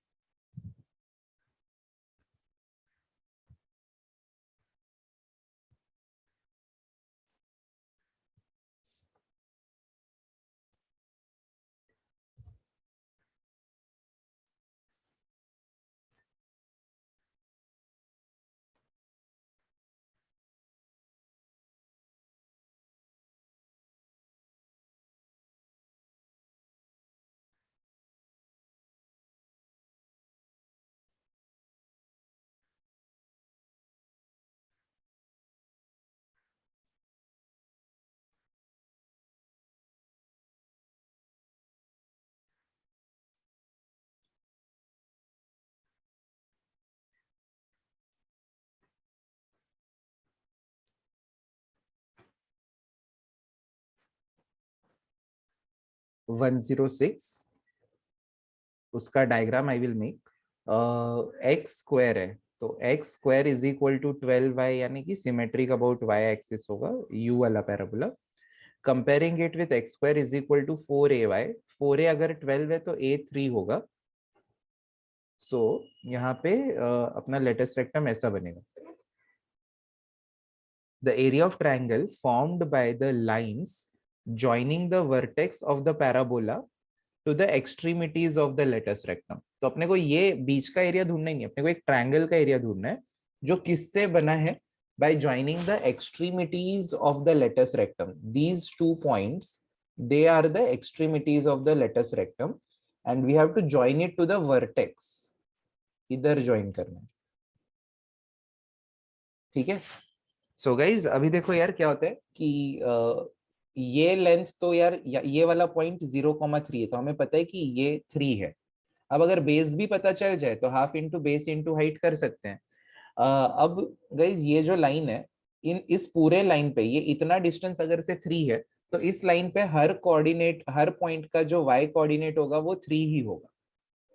वन जीरो सिक्स, उसका diagram I will make. X square है, तो x square is equal to 12y, यानी कि सिमेट्रिक अबाउट y एक्सिस होगा, u वाला parabola. Comparing it with x square is equal to 4ay, 4a अगर 12 है तो a 3 होगा। सो यहाँ पे अपना लेटेस्ट रेक्टम ऐसा बनेगा। The area of triangle formed by the lines joining the vertex of the parabola to the extremities of the latus rectum। तो अपने को ये बीच का एरिया ढूंढना ही नहीं, अपने को एक ट्रायंगल का एरिया ढूंढना है जो किससे बना है, by joining the extremities of the latus rectum। These 2 points, they are the extremities of the latus rectum and we have to join it to the vertex। इधर ज्वाइन करना है, ठीक है। सो गाइज अभी देखो यार क्या होता है कि ये लेंथ तो यार ये वाला पॉइंट 0,3 है, तो हमें पता है कि ये 3 है। अब अगर बेस भी पता चल जाए तो half into base into height कर सकते हैं। अब गाइज ये जो लाइन है, इस पूरे लाइन पे ये इतना डिस्टेंस अगर से 3 है, तो इस लाइन पे हर कोऑर्डिनेट, हर पॉइंट का जो y कोऑर्डिनेट होगा वो 3 ही होगा।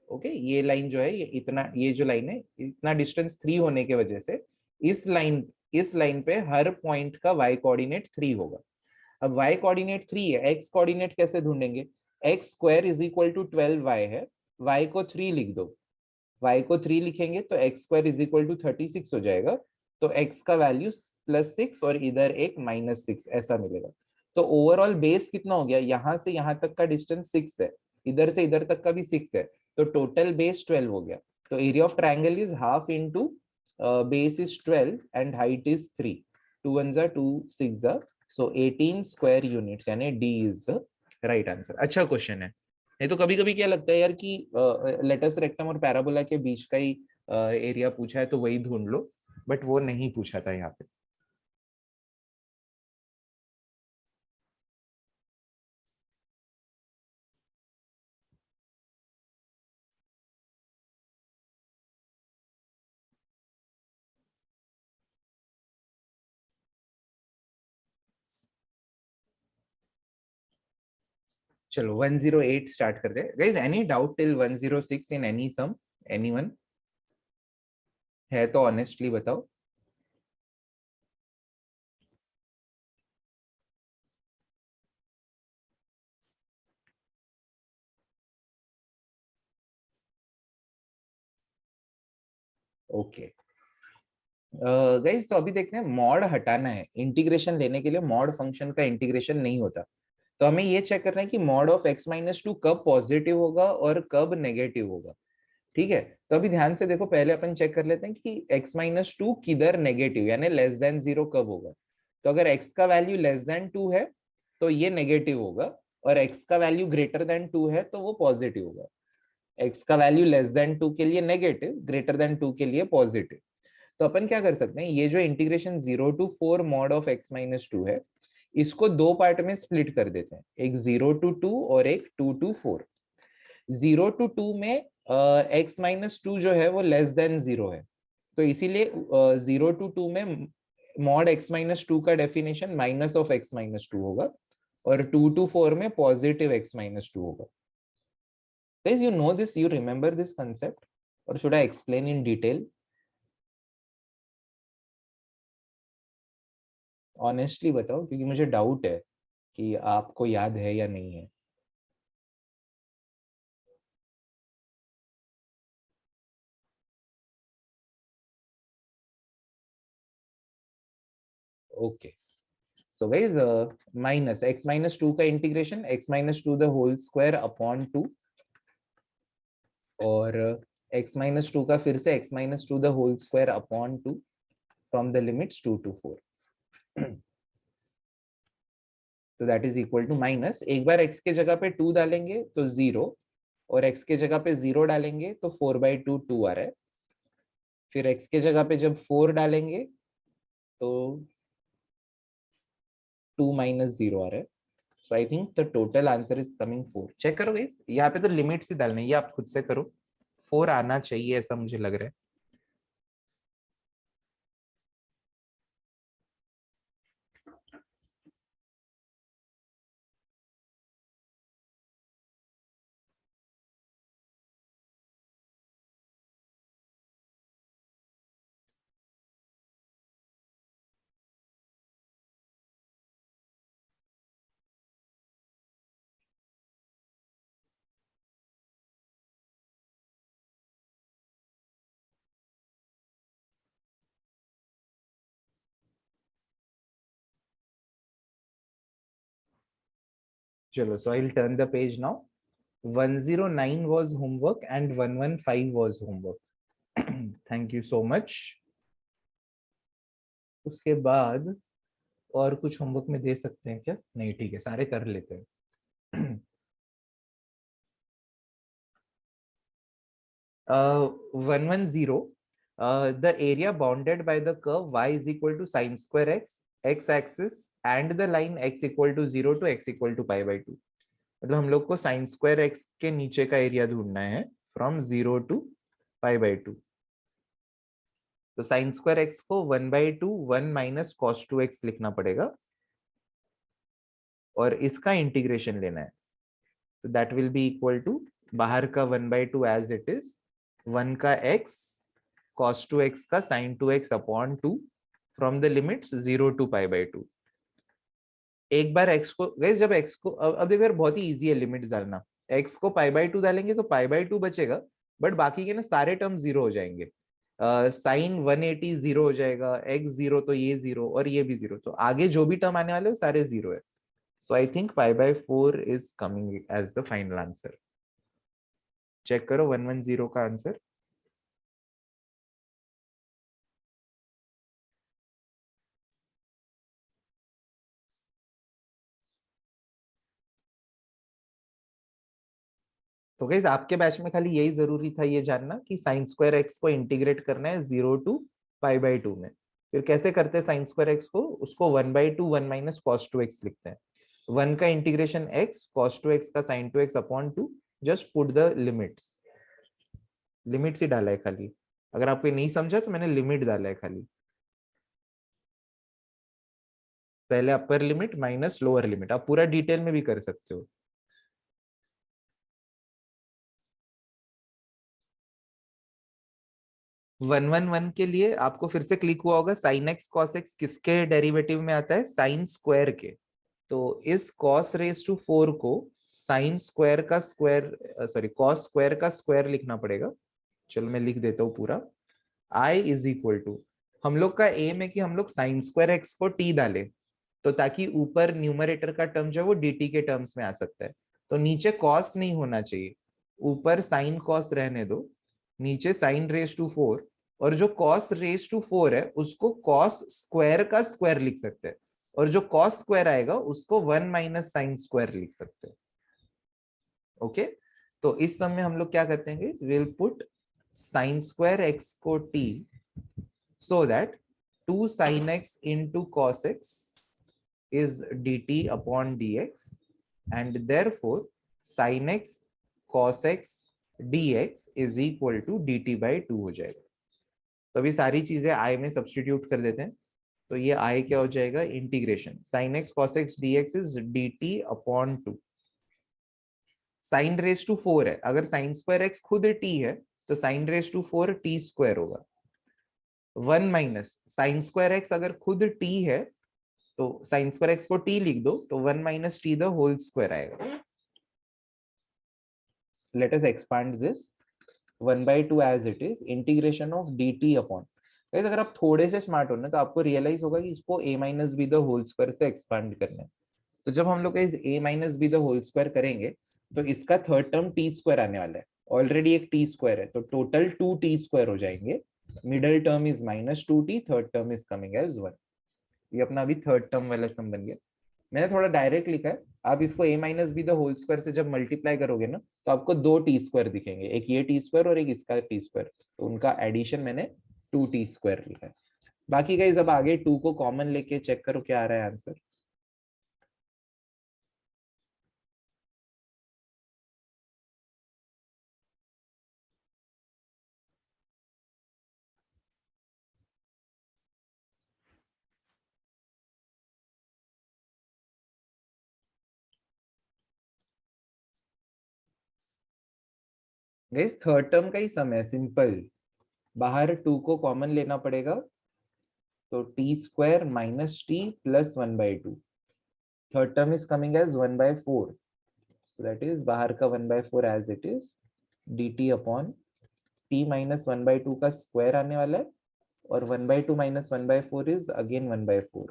ओके, ये लाइन जो है, ये इतना, ये जो लाइन है, इतना डिस्टेंस 3 होने की वजह से इस लाइन पे हर पॉइंट का y कोऑर्डिनेट 3 होगा। अब y कोऑर्डिनेट 3 है, x कोऑर्डिनेट कैसे ढूंढेंगे? X square is equal to 12y है, y को 3 लिख दो। y को 3 लिखेंगे तो x square is equal to 36 हो जाएगा। तो x का वैल्यू +6 और इधर एक -6 ऐसा मिलेगा। तो ओवरऑल बेस कितना हो गया? यहां से यहां तक का डिस्टेंस 6 है, इधर से इधर तक का भी 6 है, तो टोटल बेस 12 हो गया। तो area of triangle is half into base is 12 and height is 3। 2 1 2 6, सो 18 स्क्वायर यूनिट्स, यानी D is the right answer. अच्छा क्वेश्चन है। नहीं तो कभी कभी क्या लगता है यार कि लेटस रेक्टम और पैराबोला के बीच का ही एरिया पूछा है तो वही ढूंढ लो, बट वो नहीं पूछा था यहाँ पे। चलो 108 स्टार्ट कर दे guys. Any doubt till 106 in any sum? Anyone है तो ऑनेस्टली बताओ। ओके गाइस, तो अभी देखते हैं, मॉड हटाना है, इंटीग्रेशन लेने के लिए मॉड फंक्शन का इंटीग्रेशन नहीं होता। तो हमें ये चेक करना है कि मॉड ऑफ x-2 कब पॉजिटिव होगा और कब नेगेटिव होगा। ठीक है, तो अभी ध्यान से देखो, पहले अपन चेक कर लेते हैं कि x-2 किधर नेगेटिव यानी लेस देन 0 कब होगा। तो अगर x का वैल्यू लेस देन 2 है तो ये नेगेटिव होगा, और x का वैल्यू ग्रेटर देन 2 है तो वो पॉजिटिव होगा। x का वैल्यू लेस देन 2 के लिए नेगेटिव, ग्रेटर देन 2 के लिए पॉजिटिव। तो अपन क्या कर सकते हैं, ये जो integration 0 to 4 mod of x-2 है, इसको दो पार्ट में स्प्लिट कर देते हैं, एक 0 to 2 और एक 2 to 4। 0 to 2 में x-2 जो है वो लेस देन 0 है, तो इसीलिए 0 to 2 में मॉड x-2 का डेफिनेशन माइनस ऑफ x-2 होगा, और 2 to 4 में पॉजिटिव x-2 होगा। Guys, you know this, you remember this concept, or should I explain in detail? Honestly बताओ, क्योंकि मुझे डाउट है कि आपको याद है या नहीं है। Okay, so guys minus x minus two का integration x minus two the whole square upon two, और x माइनस टू का फिर से x minus two the whole square upon two from the limits 2 to 4। तो that is equal to minus, एक बार x के जगह पे 2 डालेंगे तो 0, और x के जगह पे 0 डालेंगे तो 4/2 2 आ रहा है। फिर x के जगह पे जब 4 डालेंगे तो 2 माइनस 0 आ रहा है। So I think the total answer is coming 4। Check करो गाइस, यहाँ पे तो लिमिट्स ही डालने, ये आप खुद से करो। 4 आना चाहिए ऐसा मुझे लग रहा है। चलो, so I'll turn the page now. 109 was homework and 115 was homework. Thank you so much. उसके बाद और कुछ होमवर्क में दे सकते हैं क्या? नहीं, ठीक है, सारे कर लेते हैं। 110, the area bounded by the curve y is equal to sine square x, x axis, and the line x equal to 0 to x equal to pi by 2। मतलब हम लोग को साइन स्क्वायर एक्स के नीचे का एरिया ढूंढना है from 0 to pi/2। तो साइन स्क्वायर एक्स को 1/2 1 माइनस कॉस 2x लिखना पड़ेगा, और इसका इंटीग्रेशन लेना है। तो that will be equal to, बाहर का 1/2 एज इट इज, 1 का x cos 2x का sin 2x upon 2 from the limits 0 to pi/2। एक बार x को गाइस, जब x को अब देखो यार, बहुत ही इजी है लिमिट्स डालना। x को pi/2 डालेंगे तो pi/2 बचेगा, बट बाकी के ना सारे टर्म जीरो हो जाएंगे। साइन 180 जीरो हो जाएगा, x जीरो, तो ये जीरो और ये भी जीरो, तो आगे जो भी टर्म आने वाले हैं सारे जीरो है। So I think pi/4 is coming as the final answer. Check करो 110 का आंसर। तो गाइस, आपके बैच में खाली यही जरूरी था ये जानना कि साइन स्क्वायर एक्स को इंटीग्रेट करना है 0 to pi/2 में। फिर कैसे करते हैं साइन स्क्वायर एक्स को? उसको 1/2 1 माइनस कॉस 2x लिखते हैं। 1 का इंटीग्रेशन x, cos 2x का sin 2x upon 2, just put the limits. Limits ही डाला है खाली, अगर आपको नहीं समझा तो मैंने लिमिट डाला है खाली। पहले upper limit minus lower limit, आप पूरा डिटेल में भी कर सकते हो। वन वन वन के लिए आपको फिर से क्लिक हुआ होगा, साइन एक्स कॉस एक्स किसके डेरिवेटिव में आता है? साइन स्क्वायर के। तो इस कॉस रेस टू 4 को साइन स्क्वायर का स्क्वायर, सॉरी कॉस स्क्वायर का स्क्वायर लिखना पड़ेगा। चलो मैं लिख देता हूँ पूरा। आई इज इक्वल टू, हम लोग का एम है कि हम लोग साइन स्क्वायर एक्स को टी डाले, तो ताकि ऊपर न्यूमरेटर का टर्म जो है वो dt के टर्म्स में आ सकता है। तो नीचे कॉस नहीं होना चाहिए, ऊपर साइन कॉस रहने दो, नीचे साइन रेस टू 4, और जो कॉस रेस टू 4 है उसको कॉस स्क्वायर का स्क्वायर लिख सकते हैं, और जो कॉस स्क्वायर आएगा उसको 1 माइनस साइन स्क्वायर लिख सकते हैं। ओके, तो इस सम में हम लोग क्या करते हैं? Will put sign square x को t, so that 2 sin x into cos x is dt upon dx, and therefore sin x cos x dx is equal to dt by 2 हो जाएगा। तो अभी सारी चीजें i में सब्स्टिट्यूट कर देते हैं, तो ये i क्या हो जाएगा? Integration sin x cos x dx is dt upon 2। Sine raise to 4 है, अगर साइन स्क्वायर एक्स खुद t है तो sine raise to 4 t square होगा। 1 माइनस साइन स्क्वायर एक्स अगर खुद t है तो साइन स्क्वायर एक्स को t लिख दो तो 1 minus t the whole square आएगा. Let us expand this 1/2 as it is integration of dt upon. Guys अगर आप थोड़े से स्मार्ट हो ना तो आपको रियलाइज होगा कि इसको a minus b the whole square से एक्सपांड करना है. तो जब हम लोग इस a minus b the whole square करेंगे तो इसका थर्ड टर्म टी स्क्वायर आने वाला है. ऑलरेडी एक टी स्क्वायर है तो टोटल 2t स्क्वायर हो जाएंगे. Middle term is -2t, third term is coming as 1. ये अपना अभी थर्ड टर्म वाला सम बन गया. मैंने थोड़ा डायरेक्ट लिखा है. आप इसको a minus b the whole square से जब मल्टीप्लाई करोगे ना तो आपको दो टी स्क्वायर दिखेंगे, एक ये टी स्क्वायर और एक इसका टी स्क्वायर. तो उनका एडिशन मैंने 2t स्क्वायर लिखा है. बाकी गाइस अब आगे 2 को कॉमन लेके चेक करो क्या आ रहा है आंसर. गाइस थर्ड टर्म का ही सम है, सिंपल. बाहर 2 को कॉमन लेना पड़ेगा तो t square minus t plus 1/2. Third term is coming as 1/4. so that is बाहर का 1/4 as it is dt upon t minus 1/2 का स्क्वायर आने वाला है और 1/2 minus 1/4 is again 1/4.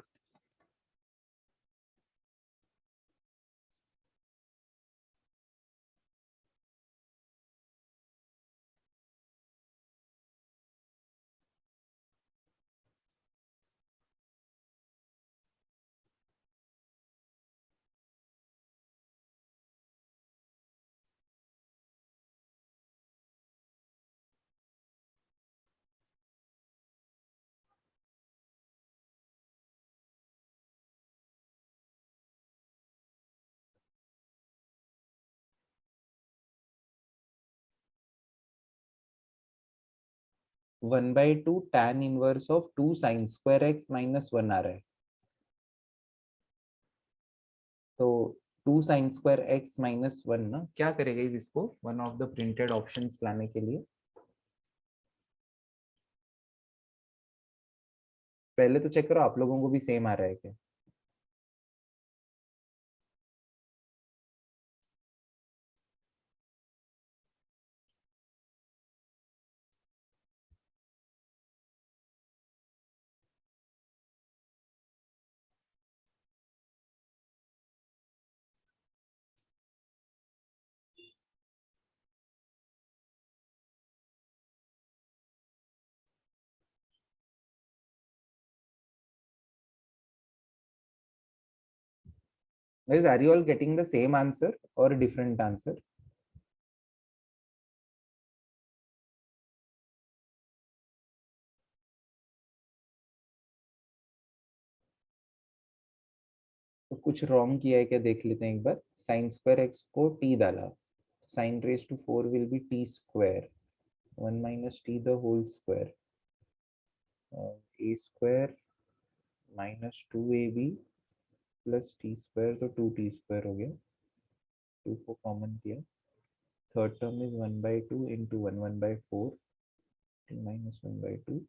One by two tan inverse of 2 sign square x minus 1 आ रहा है. तो 2 साइन स्क्वायर एक्स माइनस 1 ना क्या करेगा इसको one of the printed options लाने के लिए. पहले तो चेक करो आप लोगों को भी सेम आ रहा है क्या. Guys, are you all getting the same answer or different answer? तो कुछ रॉन्ग किया है क्या देख लेते हैं एक बार. साइन स्क्वायर एक्स को टी डाला, sine raise to 4 will be t square 1 minus t the whole square a square minus 2ab plus t square तो 2t स्क्वायर हो गया. 2 को कॉमन किया. Third term is 1/2 into 1/4 minus 1/2.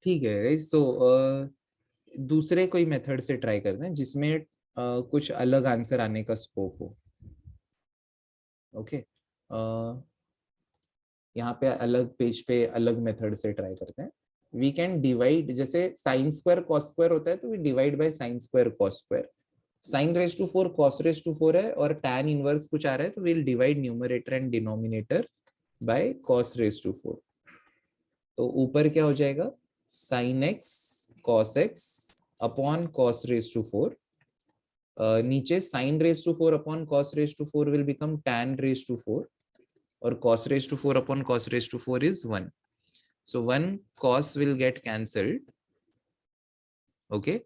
ठीक है guys. सो दूसरे कोई मेथड से ट्राई करते हैं जिसमें कुछ अलग आंसर आने का स्कोप हो. ओके यहाँ पे अलग पेज पे अलग मेथड से ट्राई करते हैं. वी कैन डिवाइड, जैसे साइन स्क्वायर कॉस स्क्वायर होता है तो we divide by sine square cos square. Sine raise to 4 cos raise to 4 है और tan इनवर्स कुछ आ रहा है तो will divide numerator and denominator by cos raise to 4. तो ऊपर क्या हो जाएगा sin x cos x upon cos raise to 4. नीचे sin raise to 4 upon cos raise to 4 will become tan raise to 4 और cos raised to 4 upon cos raised to 4 is 1. So 1 cos will get cancelled. Okay,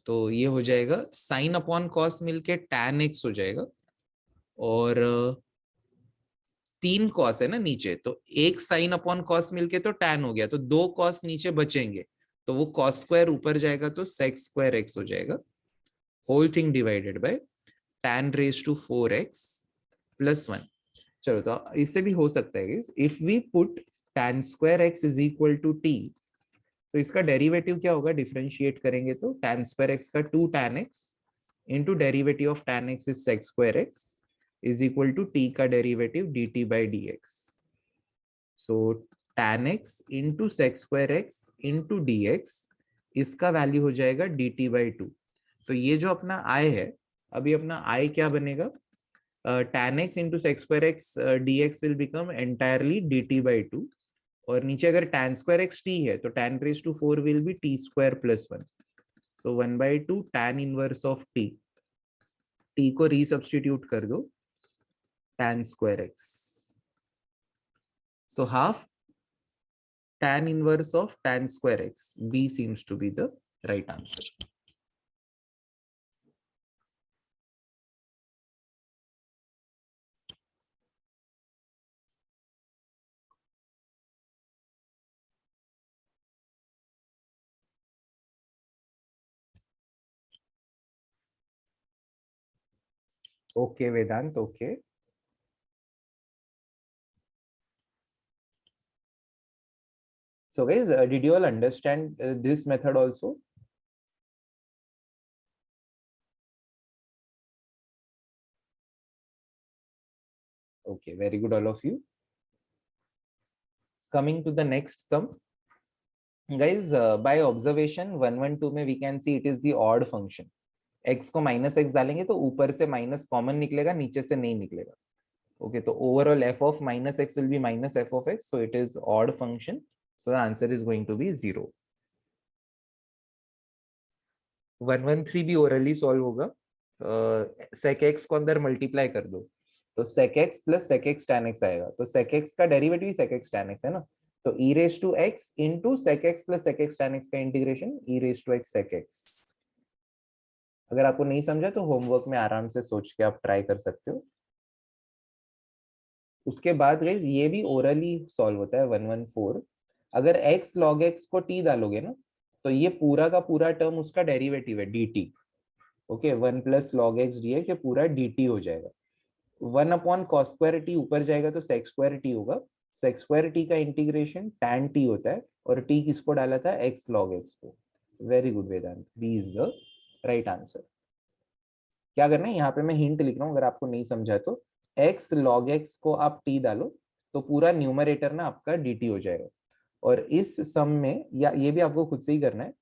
तो ये हो जाएगा sin upon cos मिलके tan x हो जाएगा और 3 cos है ना नीचे, तो एक साइन अपॉन कॉस मिलके तो tan हो गया, तो 2 कॉस नीचे बचेंगे, तो वो कॉस स्क्वायर ऊपर जाएगा तो sec स्क्वायर x हो जाएगा, whole thing divided by tan raise to 4x plus 1। चलो तो इससे भी हो सकता है if we put tan square x is equal to t, तो इसका डेरिवेटिव क्या होगा, डिफरेंशिएट करेंगे तो tan स्क्वायर x का 2 tan x into derivative of tan x is sec square x is equal to t का derivative dt by dx। So tan x into sec square x into dx, इसका value हो जाएगा dt by 2। तो ये जो अपना i है, अभी अपना i क्या बनेगा, tan x into sec square x dx will become entirely dt by 2, और नीचे अगर tan square x t है तो tan raised to 4 will be t square plus 1, so 1 by 2 tan inverse of t को resubstitute कर दो tan square x, so half tan inverse of tan square x, b seems to be the right answer. Okay, Vedant, okay. So guys, did you all understand this method also? Okay, very good, all of you. Coming to the next sum, guys, by observation 112 में we can see it is the odd function. x को -x डालेंगे तो ऊपर से minus common निकलेगा, नीचे से नहीं निकलेगा। Okay, तो overall f of -x will be minus f of x, so it is odd function, so the answer is going to be 0. 113 भी orally solve होगा, sec x को अंदर मल्टीप्लाई कर दो तो sec x plus sec x tan x आएगा, तो sec x का derivative sec x tan x है ना, तो e raised to x into sec x plus sec x tan x का integration e raised to x sec x। अगर आपको नहीं समझा तो होमवर्क में आराम से सोच के आप ट्राई कर सकते हो। उसके बाद गाइस ये भी ओरली सॉल्व होता है 114। अगर x log x को t डालोगे ना, तो ये पूरा का पूरा टर्म उसका डेरिवेटिव है dt। Okay, 1 plus log x D x, ये पूरा dt हो जाएगा। 1 अपॉन कॉस स्क्वायर टी ऊपर जाएगा तो सेक स्क्वायर टी होगा, सेक स्क्वायर टी का इंटीग्रेशन tan t होता है, और t किसको डाला था, x log x को। Very good Vedant, b is the right answer. क्या करना है, यहाँ पे मैं हिंट लिख रहा हूँ, अगर आपको नहीं समझा तो x log x को आप t डालो तो पूरा न्यूमरेटर ना आपका dt हो जाएगा, और इस सम में या ये भी आपको खुद से ही करना है,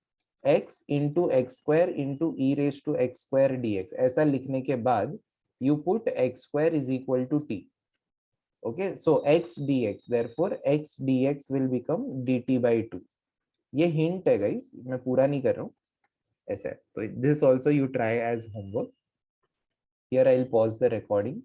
x into x square into e raise to x square d x, ऐसा लिखने के बाद you put x square is equal to t. Okay, so x dx, therefore x dx will become dt by 2। ये hint है guys, मैं पूरा नहीं कर रहा हूँ, ऐसा है। तो this also you try as homework. Here I will pause the recording.